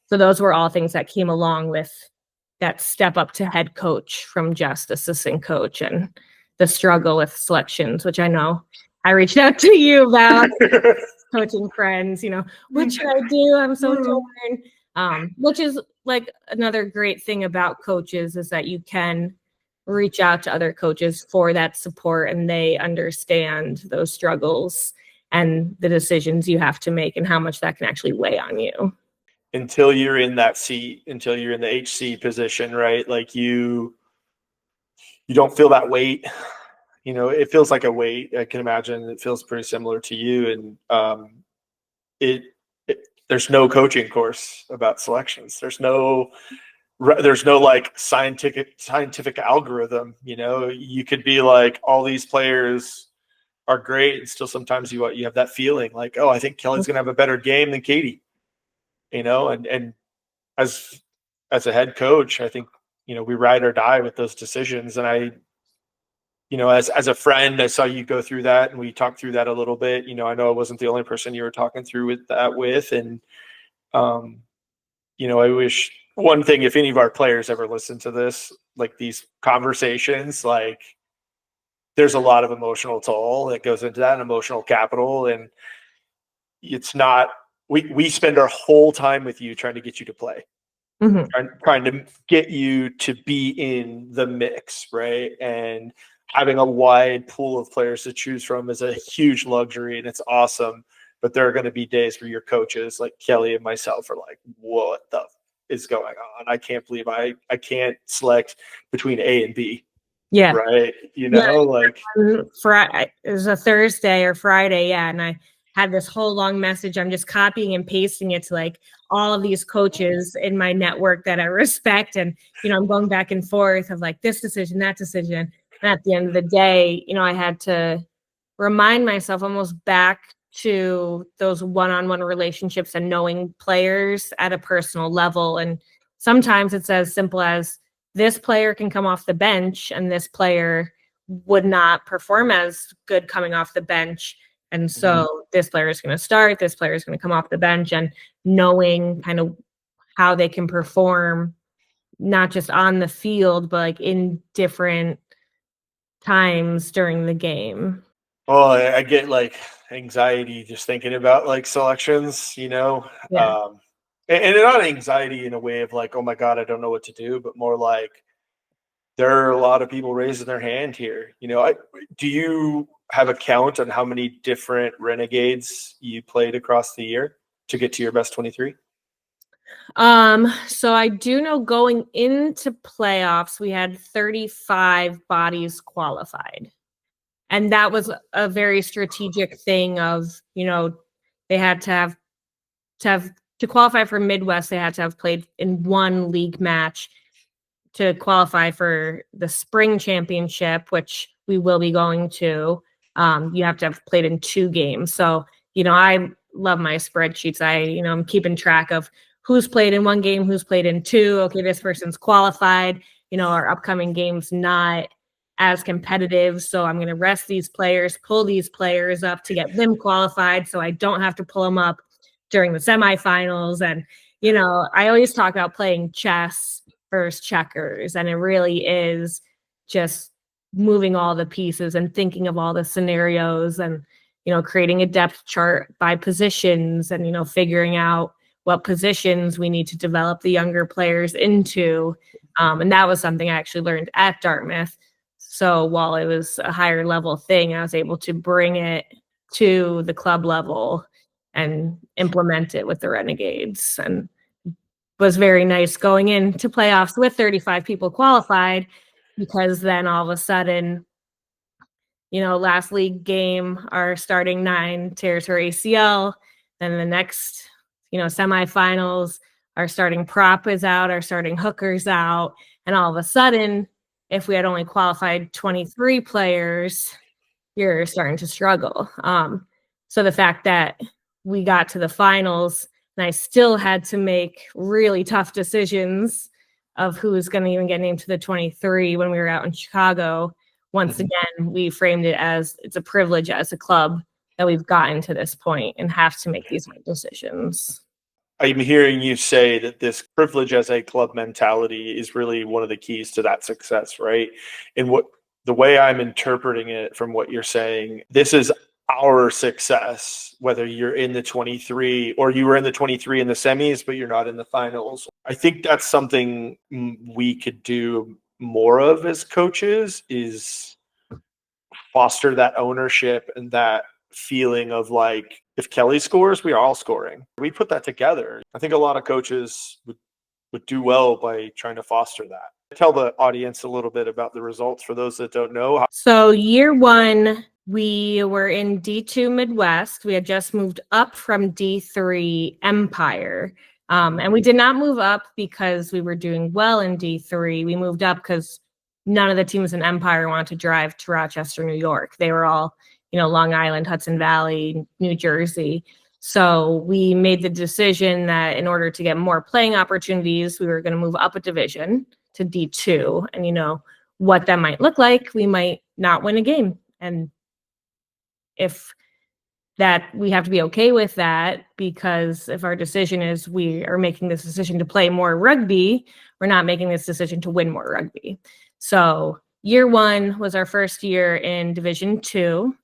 Speaker 2: So those were all things that came along with that step up to head coach from just assistant coach, and the struggle with selections, which I know I reached out to you about. Coaching friends, what should I do? I'm so torn. Which is like another great thing about coaches, is that you can reach out to other coaches for that support, and they understand those struggles and the decisions you have to make and how much that can actually weigh on you.
Speaker 1: Until you're in that seat, until you're in the HC position, right? Like you don't feel that weight. It feels like a weight. I can imagine it feels pretty similar to you. And there's no coaching course about selections. There's no like scientific algorithm. You could be like, all these players are great, and still sometimes you have that feeling like, oh, I think Kelley's gonna have a better game than Katie. And as a head coach, I think we ride or die with those decisions. And I, as a friend, I saw you go through that, and we talked through that a little bit. I know I wasn't the only person you were talking through with that with. And I wish one thing, if any of our players ever listen to this, like these conversations, like there's a lot of emotional toll that goes into that, emotional capital. And it's not, we spend our whole time with you trying to get you to play, trying to get you to be in the mix, right? And having a wide pool of players to choose from is a huge luxury, and it's awesome. But there are going to be days where your coaches like Kelley and myself are like, what the is going on? I can't believe I can't select between A and B.
Speaker 2: Yeah.
Speaker 1: Right. Like
Speaker 2: Friday, it was a Thursday or Friday. Yeah. And I had this whole long message. I'm just copying and pasting it to like all of these coaches in my network that I respect. And, I'm going back and forth of like this decision, that decision. And at the end of the day, I had to remind myself almost back to those one-on-one relationships and knowing players at a personal level. And sometimes it's as simple as this player can come off the bench and this player would not perform as good coming off the bench. And so this player is going to start, this player is going to come off the bench, and knowing kind of how they can perform, not just on the field, but like in different times during the game.
Speaker 1: Well, I get like anxiety just thinking about like selections,
Speaker 2: Yeah.
Speaker 1: And not anxiety in a way of like, oh my God, I don't know what to do, but more like there are a lot of people raising their hand here. Do you have a count on how many different Renegades you played across the year to get to your best 23?
Speaker 2: So I do know going into playoffs, we had 35 bodies qualified. And that was a very strategic thing of, they had to qualify for Midwest, they had to have played in one league match to qualify for the spring championship, which we will be going to. You have to have played in 2 games. So, I love my spreadsheets. I'm keeping track of who's played in 1 game, who's played in 2. Okay, this person's qualified. Our upcoming game's not as competitive. So I'm going to rest these players, pull these players up to get them qualified so I don't have to pull them up during the semifinals. And, I always talk about playing chess versus checkers. And it really is just moving all the pieces and thinking of all the scenarios and, creating a depth chart by positions and, figuring out what positions we need to develop the younger players into. And that was something I actually learned at Dartmouth. So while it was a higher level thing, I was able to bring it to the club level and implement it with the Renegades. And was very nice going into playoffs with 35 people qualified, because then all of a sudden, last league game, our starting 9 tears her ACL. Then the next, semifinals, our starting prop is out, our starting hooker's out. And all of a sudden, if we had only qualified 23 players, you're starting to struggle. So the fact that we got to the finals and I still had to make really tough decisions of who was going to even get named to the 23 when we were out in Chicago. Once again, we framed it as it's a privilege as a club that we've gotten to this point and have to make these decisions.
Speaker 1: I'm hearing you say that this privilege as a club mentality is really one of the keys to that success, right? And the way I'm interpreting it from what you're saying, this is our success, whether you're in the 23 or you were in the 23 in the semis, but you're not in the finals. I think that's something we could do more of as coaches, is foster that ownership and that feeling of like, if Kelley scores, we are all scoring. We put that together. I think a lot of coaches would do well by trying to foster that. Tell the audience a little bit about the results for those that don't know.
Speaker 2: So year 1, we were in D2 Midwest. We had just moved up from D3 Empire. And we did not move up because we were doing well in D3. We moved up because none of the teams in Empire wanted to drive to Rochester, New York. They were all, Long Island, Hudson Valley, New Jersey. So we made the decision that in order to get more playing opportunities, we were going to move up a division to D2. And, what that might look like, we might not win a game. And if that, we have to be okay with that, because if our decision is we are making this decision to play more rugby, we're not making this decision to win more rugby. So year 1 was our first year in Division 2,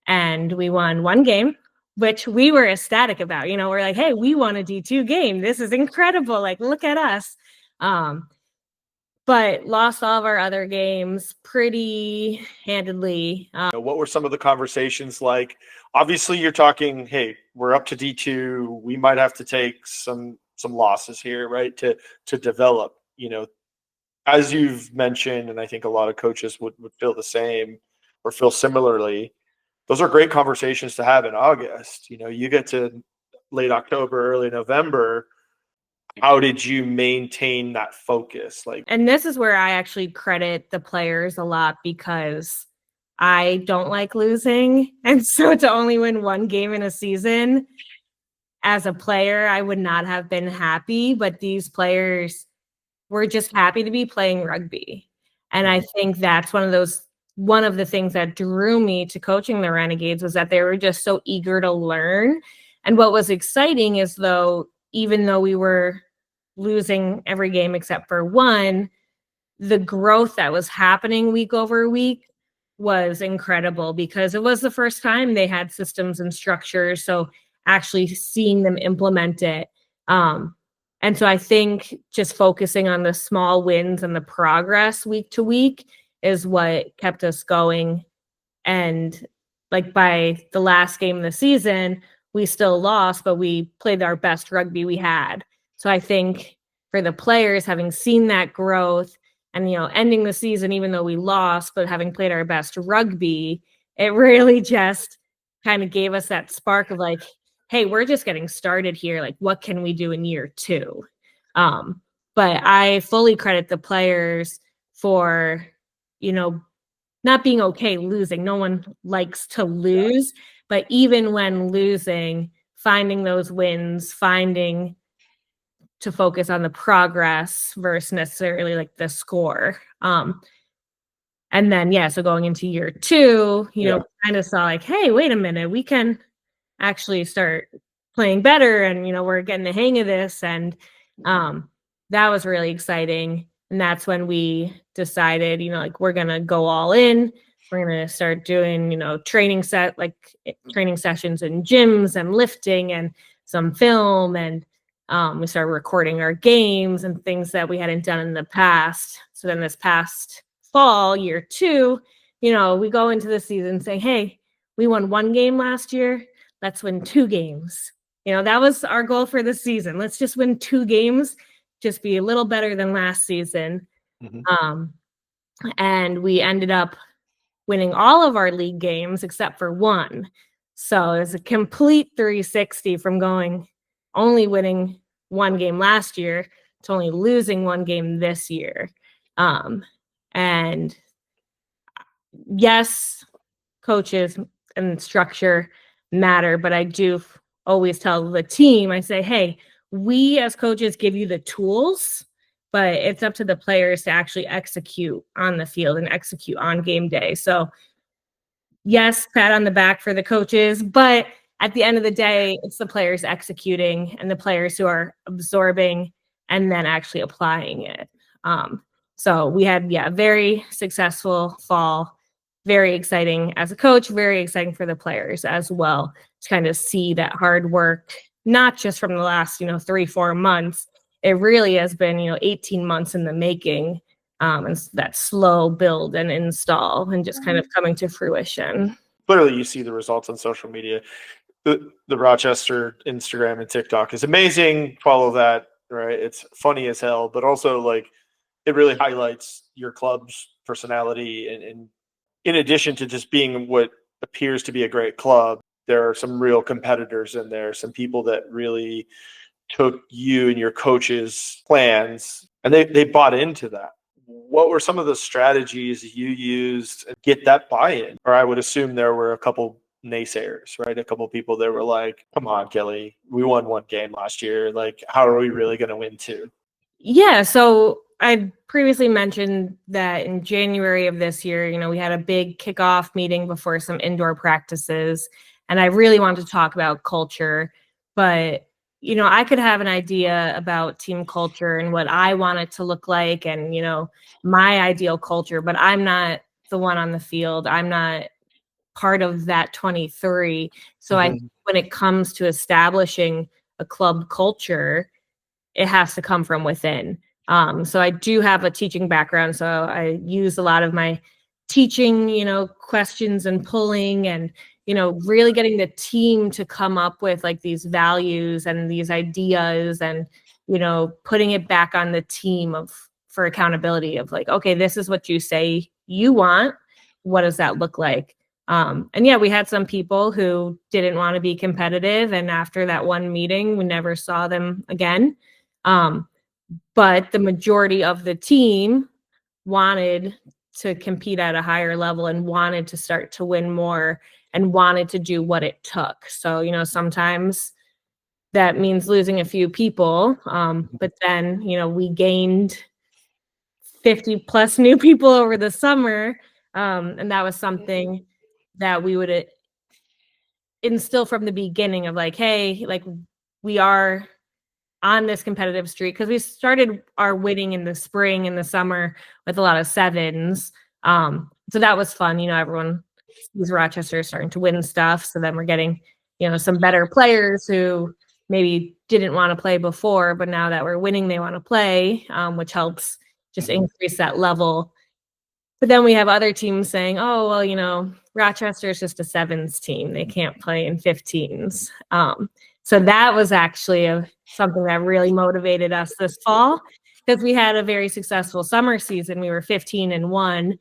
Speaker 2: and we won 1 game, which we were ecstatic about. We're like, hey, we won a D2 game. This is incredible. Like, look at us. But lost all of our other games pretty handedly.
Speaker 1: What were some of the conversations like? Obviously, you're talking, hey, we're up to D2. We might have to take some losses here, right, to develop. As you've mentioned, and I think a lot of coaches would feel the same or feel similarly. Those are great conversations to have in August. You get to late October, early November. How did you maintain that focus?
Speaker 2: And this is where I actually credit the players a lot, because I don't like losing. And so to only win 1 game in a season, as a player, I would not have been happy. But these players were just happy to be playing rugby. And I think that's one of the things that drew me to coaching the Renegades, was that they were just so eager to learn. And what was exciting is, even though we were losing every game except for 1, the growth that was happening week over week was incredible, because it was the first time they had systems and structures. So actually seeing them implement it. And so I think just focusing on the small wins and the progress week to week is what kept us going. And like by the last game of the season, we still lost, but we played our best rugby we had. So I think for the players, having seen that growth and, ending the season, even though we lost, but having played our best rugby, it really just kind of gave us that spark of like, hey, we're just getting started here. Like, what can we do in year 2? But I fully credit the players for, not being okay losing. No one likes to lose, but even when losing, finding those wins, finding to focus on the progress versus necessarily like the score. And then, so going into year 2, kind of saw like, hey, wait a minute, we can actually start playing better, and we're getting the hang of this, and that was really exciting. And that's when we decided, like, we're gonna go all in. We're gonna start doing, training sessions in gyms and lifting and some film, and we started recording our games and things that we hadn't done in the past. So then this past fall, year 2, we go into the season saying, hey, we won 1 game last year. Let's win 2 games. That was our goal for the season. Let's just win 2 games, just be a little better than last season. And we ended up winning all of our league games except for 1. So it was a complete 360 from only winning 1 game last year to only losing 1 game this year. And yes, coaches and structure matter, but I do always tell the team, I say, hey, we as coaches give you the tools, but it's up to the players to actually execute on the field and execute on game day. So yes, pat on the back for the coaches, but at the end of the day, it's the players executing and the players who are absorbing and then actually applying it. So we had, a very successful fall, very exciting as a coach, very exciting for the players as well to kind of see that hard work, not just from the last, 3-4 months. It really has been, 18 months in the making, and that slow build and install and just kind of coming to fruition.
Speaker 1: Literally, you see the results on social media. The Rochester Instagram and TikTok is amazing. Follow that, right? It's funny as hell, but also like it really highlights your club's personality. And in addition to just being what appears to be a great club, there are some real competitors in there, some people that really took you and your coaches' plans and they bought into that. What were some of the strategies you used to get that buy-in? Or I would assume there were a couple naysayers, right? A couple people that were like, come on, Kelley, we won 1 game last year. Like, how are we really going to win 2?
Speaker 2: Yeah. So I previously mentioned that in January of this year, we had a big kickoff meeting before some indoor practices, and I really wanted to talk about culture, but I could have an idea about team culture and what I want it to look like and, my ideal culture, but I'm not the one on the field. I'm not part of that 23. So when it comes to establishing a club culture, it has to come from within. So I do have a teaching background. So I use a lot of my teaching, questions and pulling and, really getting the team to come up with like these values and these ideas and, putting it back on the team for accountability of like, okay, this is what you say you want. What does that look like? And we had some people who didn't want to be competitive. And after that 1 meeting, we never saw them again. But the majority of the team wanted to compete at a higher level and wanted to start to win more and wanted to do what it took. So, sometimes that means losing a few people. But then, we gained 50 plus new people over the summer. And that was something that we would instill from the beginning of like, hey, like we are on this competitive streak because we started our winning in the spring and the summer with a lot of 7s. So that was fun. Everyone sees Rochester starting to win stuff. So then we're getting, some better players who maybe didn't want to play before, but now that we're winning, they want to play, which helps just increase that level. But then we have other teams saying, oh, well, Rochester is just a 7s team. They can't play in 15s. So that was actually a something that really motivated us this fall, because we had a very successful summer season. We were 15-1.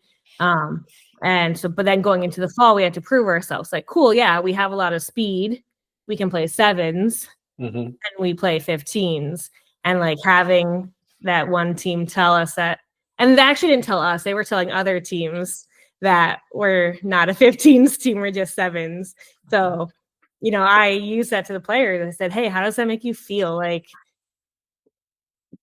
Speaker 2: And so, but then going into the fall, we had to prove ourselves. Like, cool, yeah, we have a lot of speed. We can play sevens, and we play 15s. And like having that one team tell us that, and they actually didn't tell us, they were telling other teams that we're not a 15s team, we're just sevens. So, you know, I used that to the players. I said, hey, how does that make you feel? Like,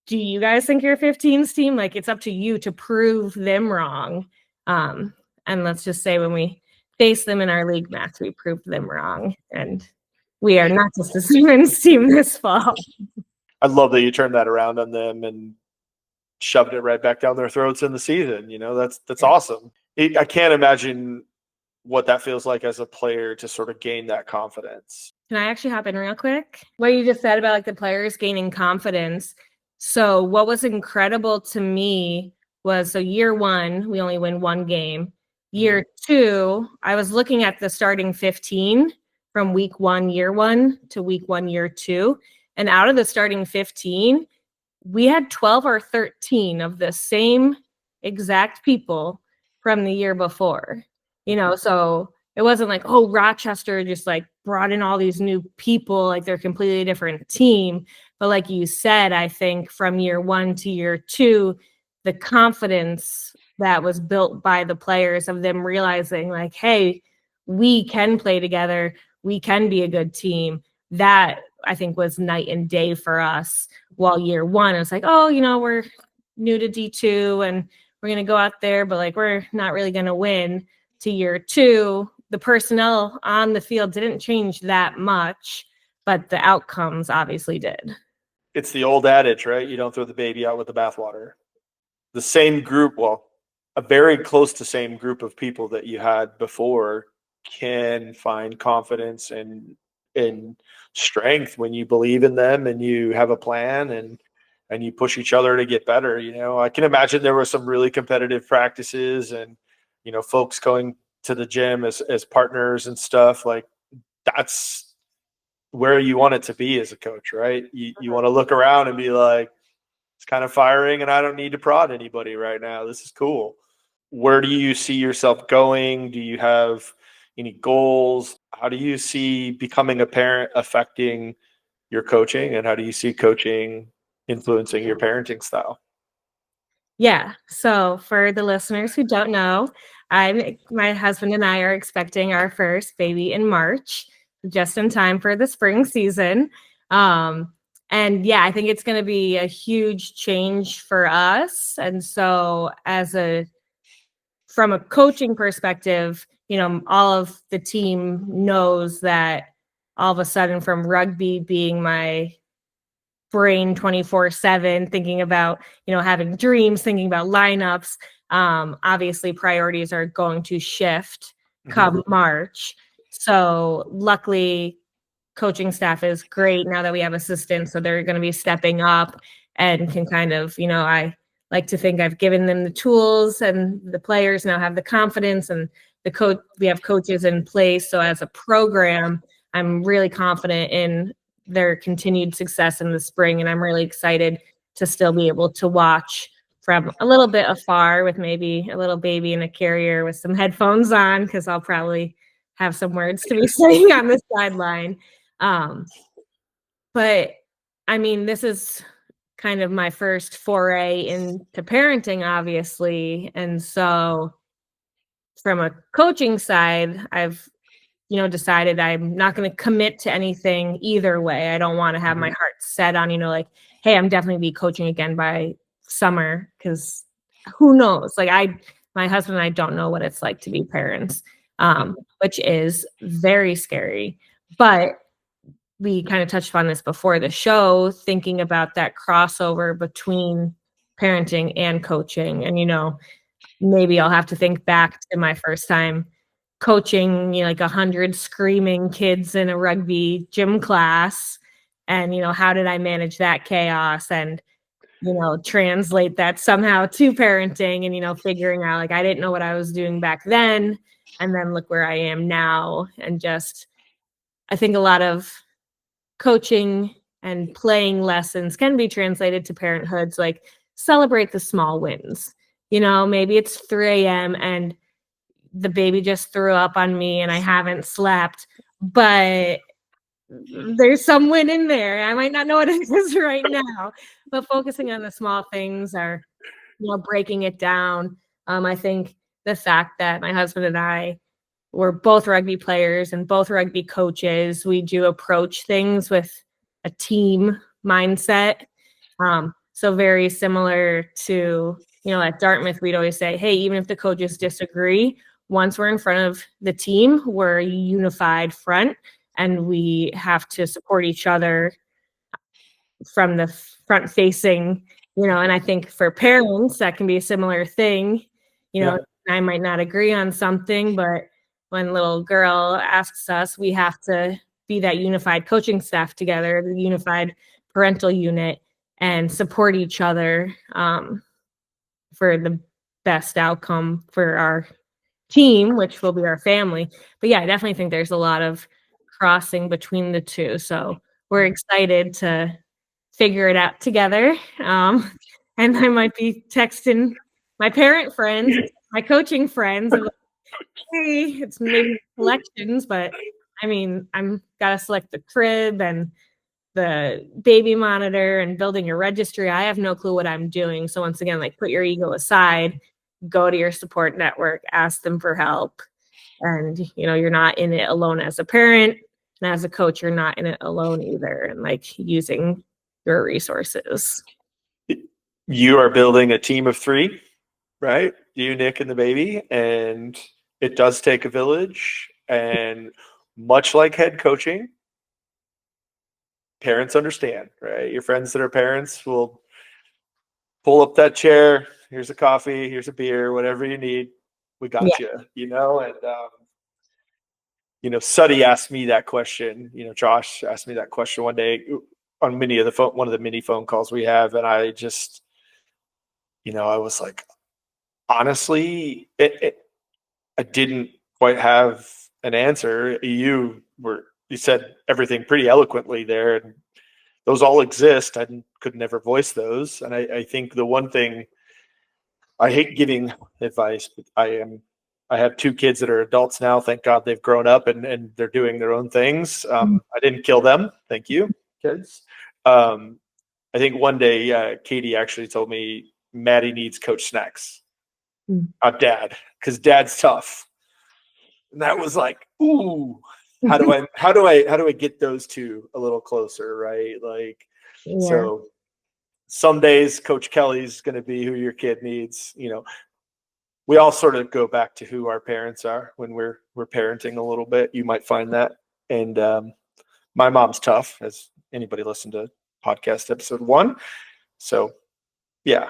Speaker 2: do you guys think you're a 15s team? Like, it's up to you to prove them wrong. And let's just say when we face them in our league match, we proved them wrong. And we are not just a women's team this fall.
Speaker 1: I love that you turned that around on them and shoved it right back down their throats in the season. You know, that's awesome. I can't imagine what that feels like as a player to sort of gain that confidence.
Speaker 2: Can I actually hop in real quick? What you just said about like the players gaining confidence. So what was incredible to me was, so year one, we only win one game. Year two, I was looking at the starting 15 from week one, year one to week one, year two. And out of the starting 15, we had 12 or 13 of the same exact people from the year before. You know, so it wasn't like, oh, Rochester just like brought in all these new people, like they're a completely different team. But like you said, I think from year one to year two, the confidence that was built by the players of them realizing like, hey, we can play together, we can be a good team. That I think was night and day for us. While year one, it's like, oh, you know, we're new to D2 and we're going to go out there, but like, we're not really going to win. To year two, the personnel on the field didn't change that much, but the outcomes obviously did.
Speaker 1: It's the old adage, right? You don't throw the baby out with the bathwater. The same group, well, a very close to same group of people that you had before can find confidence and strength when you believe in them and you have a plan and you push each other to get better. You know, I can imagine there were some really competitive practices and, you know, folks going to the gym as partners and stuff. Like, that's where you want it to be as a coach, right? You want to look around and be like, it's kind of firing and I don't need to prod anybody right now. This is cool. Where do you see yourself going? Do you have any goals? How do you see becoming a parent affecting your coaching, and how do you see coaching influencing your parenting style?
Speaker 2: Yeah. So for the listeners who don't know, my husband and I are expecting our first baby in March, just in time for the spring season. And yeah, I think it's going to be a huge change for us. And so from a coaching perspective, you know, all of the team knows that all of a sudden, from rugby being my brain 24/7, thinking about, you know, having dreams, thinking about lineups, obviously priorities are going to shift come March. So luckily, coaching staff is great now that we have assistants, so they're going to be stepping up and can kind of, you know, I like to think I've given them the tools, and the players now have the confidence, and we have coaches in place. So as a program, I'm really confident in their continued success in the spring, and I'm really excited to still be able to watch from a little bit afar with maybe a little baby in a carrier with some headphones on, because I'll probably have some words to be saying on the sideline. But I mean, this is kind of my first foray into parenting, obviously. And so from a coaching side, I've, you know, decided I'm not going to commit to anything either way. I don't want to have my heart set on, you know, like, hey, I'm definitely be coaching again by summer, because who knows? Like, my husband and I don't know what it's like to be parents, which is very scary. But we kind of touched on this before the show, thinking about that crossover between parenting and coaching. And, you know, maybe I'll have to think back to my first time coaching, you know, like 100 screaming kids in a rugby gym class. And, you know, how did I manage that chaos and, you know, translate that somehow to parenting, and, you know, figuring out, like, I didn't know what I was doing back then. And then look where I am now. And just, I think a lot of coaching and playing lessons can be translated to parenthood. So like celebrate the small wins. Maybe it's 3 a.m. and the baby just threw up on me and I haven't slept, but there's some win in there. I might not know what it is right now, but focusing on the small things are, breaking it down. I think the fact that my husband and I were both rugby players and both rugby coaches, we do approach things with a team mindset. So very similar to, at Dartmouth, we'd always say, hey, even if the coaches disagree, once we're in front of the team, we're a unified front and we have to support each other from the front facing, and I think for parents, that can be a similar thing. I might not agree on something, but when little girl asks us, we have to be that unified coaching staff together, the unified parental unit, and support each other for the best outcome for our team, which will be our family. But yeah, I definitely think there's a lot of crossing between the two. So we're excited to figure it out together. And I might be texting my parent friends, my coaching friends, and like, hey, it's maybe selections, but I mean, I'm gotta select the crib and the baby monitor and building your registry. I have no clue what I'm doing. So once again, like put your ego aside, go to your support network, ask them for help. And, you're not in it alone as a parent. And as a coach, you're not in it alone either. And like using your resources.
Speaker 1: You are building a team of 3, right? You, Nick, and the baby. And it does take a village. And much like head coaching, parents understand, right? Your friends that are parents will pull up that chair. Here's a coffee. Here's a beer. Whatever you need, we got you. And Suddy asked me that question. Josh asked me that question one day on one of the mini phone calls we have, and I just, I was like, honestly, I didn't quite have an answer. You said everything pretty eloquently there, and those all exist. I could never voice those. And I think the one thing, I hate giving advice, but I have 2 kids that are adults now. Thank God they've grown up and they're doing their own things. I didn't kill them. Thank you, kids. I think one day Katie actually told me Maddie needs Coach Snacks. Dad, because Dad's tough. And that was like, ooh, how do I get those 2 a little closer, right? Like, So some days Coach Kelley's going to be who your kid needs. We all sort of go back to who our parents are when we're parenting a little bit. You might find that. And my mom's tough, as anybody listened to podcast episode 1. So yeah,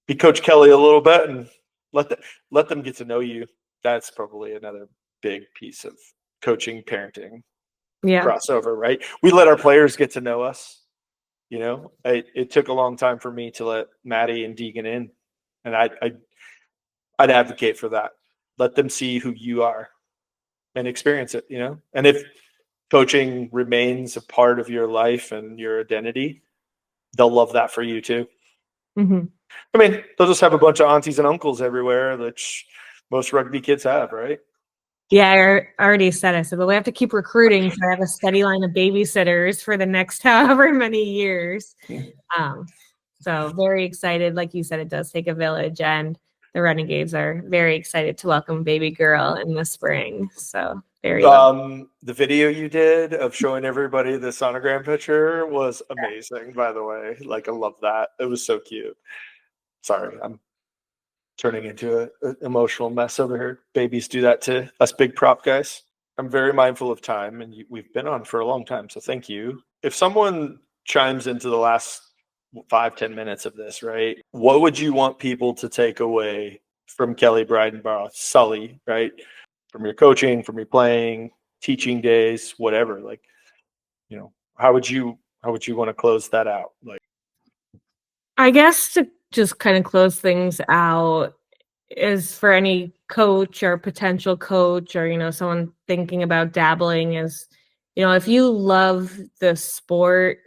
Speaker 1: be Coach Kelley a little bit and let them get to know you. That's probably another big piece of coaching, parenting crossover, right? We let our players get to know us. It took a long time for me to let Maddie and Deegan in, and I'd advocate for that. Let them see who you are and experience it, And if coaching remains a part of your life and your identity, they'll love that for you too.
Speaker 2: Mm-hmm.
Speaker 1: I mean, they'll just have a bunch of aunties and uncles everywhere, which most rugby kids have, right?
Speaker 2: Yeah, I already said, but we have to keep recruiting to have a steady line of babysitters for the next however many years. So very excited. Like you said, it does take a village, and the Renegades are very excited to welcome baby girl in the spring. So very
Speaker 1: the video you did of showing everybody the sonogram picture was amazing, by the way. Like, I love that. It was so cute. Sorry, I'm turning into an emotional mess over here. Babies do that to us big prop guys. I'm very mindful of time, and we've been on for a long time, so thank you. If someone chimes into the last 5-10 minutes of this, right, what would you want people to take away from Kelley Bridenbaugh, Sully, right, from your coaching, from your playing, teaching days, whatever? Like, how would you want to close that out? Like,
Speaker 2: I guess to just kind of close things out is for any coach or potential coach or, someone thinking about dabbling is, if you love the sport,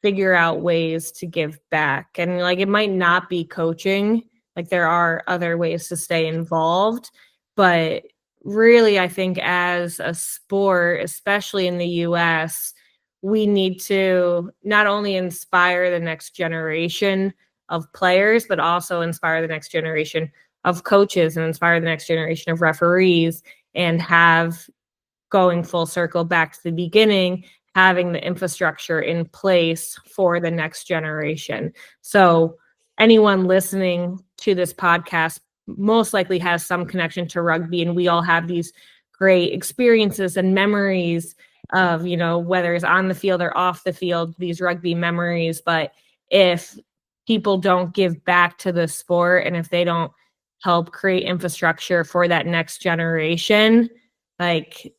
Speaker 2: figure out ways to give back. And like, it might not be coaching, like there are other ways to stay involved, but really, I think as a sport, especially in the US, we need to not only inspire the next generation of players, but also inspire the next generation of coaches and inspire the next generation of referees, and have, going full circle back to the beginning, having the infrastructure in place for the next generation. So anyone listening to this podcast most likely has some connection to rugby, and we all have these great experiences and memories of, whether it's on the field or off the field, these rugby memories. But if people don't give back to the sport, and if they don't help create infrastructure for that next generation, like,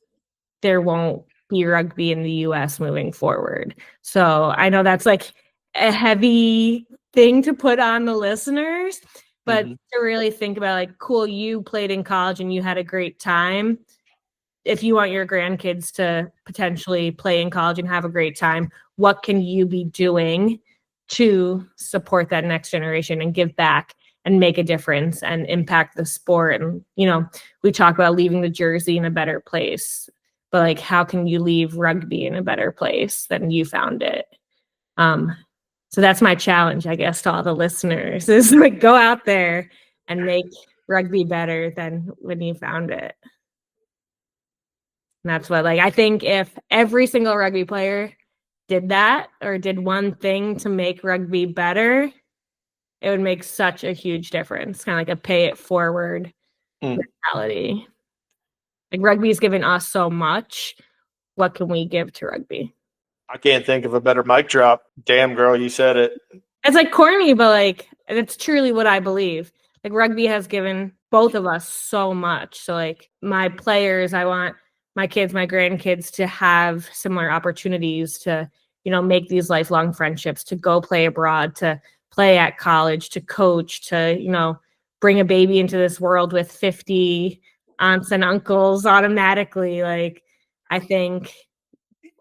Speaker 2: there won't be rugby in the US moving forward. So I know that's like a heavy thing to put on the listeners, but to really think about, like, cool, you played in college and you had a great time. If you want your grandkids to potentially play in college and have a great time, what can you be doing to support that next generation and give back and make a difference and impact the sport? And, we talk about leaving the jersey in a better place, but like, how can you leave rugby in a better place than you found it? So that's my challenge, I guess, to all the listeners, is like, go out there and make rugby better than when you found it. And that's what, like, I think if every single rugby player did that, or did one thing to make rugby better, it would make such a huge difference. Kind of like a pay it forward mentality. Like, rugby's given us so much. What can we give to rugby?
Speaker 1: I can't think of a better mic drop. Damn, girl, you said it.
Speaker 2: It's like corny, but like, it's truly what I believe. Like, rugby has given both of us so much. So like, my players, I want my kids, my grandkids to have similar opportunities to, make these lifelong friendships, to go play abroad, to play at college, to coach, to, bring a baby into this world with 50 aunts and uncles automatically. Like, I think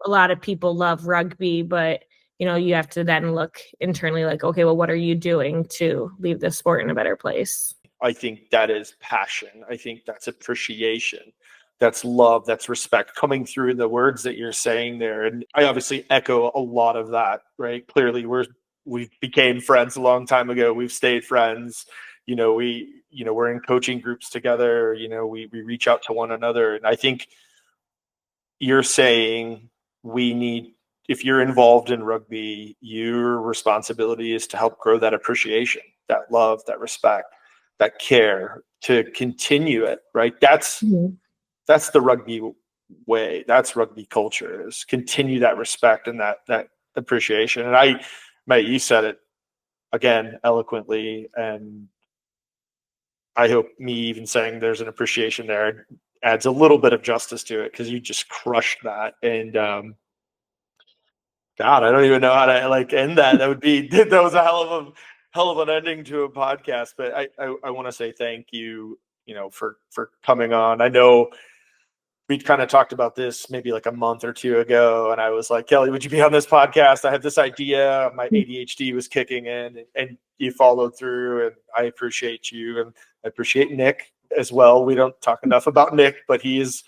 Speaker 2: a lot of people love rugby, but you have to then look internally, like, okay, well, what are you doing to leave the sport in a better place?
Speaker 1: I think that is passion. I think that's appreciation. That's love. That's respect coming through in the words that you're saying there. And I obviously echo a lot of that, right? Clearly we became friends a long time ago. We've stayed friends. We're in coaching groups together. We reach out to one another. And I think you're saying if you're involved in rugby, your responsibility is to help grow that appreciation, that love, that respect, that care, to continue it, right? That's the rugby way. That's rugby culture, is continue that respect and that appreciation. And mate, you said it again eloquently, and I hope me even saying there's an appreciation there adds a little bit of justice to it, because you just crushed that. And God, I don't even know how to end that. That was a hell of an ending to a podcast. But I want to say thank you, for coming on. I know we'd kind of talked about this maybe like a month or two ago, and I was like, Kelley, would you be on this podcast? I had this idea. My ADHD was kicking in, and you followed through, and I appreciate you, and I appreciate Nick as well. We don't talk enough about Nick, but he has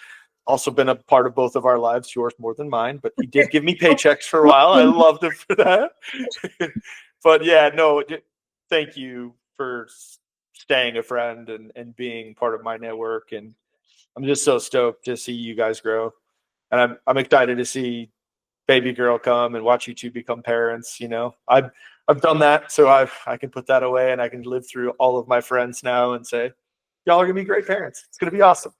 Speaker 1: also been a part of both of our lives, yours more than mine, but he did give me paychecks for a while. I loved him for that. But yeah, no, thank you for staying a friend and being part of my network. And I'm just so stoked to see you guys grow. And I'm excited to see baby girl come and watch you two become parents. I've done that, so I can put that away, and I can live through all of my friends now and say, y'all are gonna be great parents. It's gonna be awesome.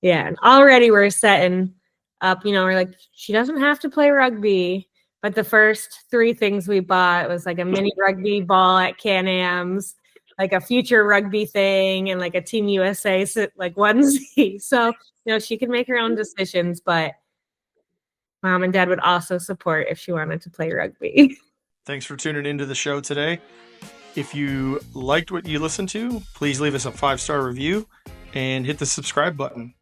Speaker 2: Yeah, and already we're setting up, we're like, she doesn't have to play rugby, but the first 3 things we bought was like a mini rugby ball at Can-Am's, like a future rugby thing, and like a Team USA like onesie. So, she can make her own decisions, but mom and dad would also support if she wanted to play rugby.
Speaker 1: Thanks for tuning into the show today. If you liked what you listened to, please leave us a 5-star review and hit the subscribe button.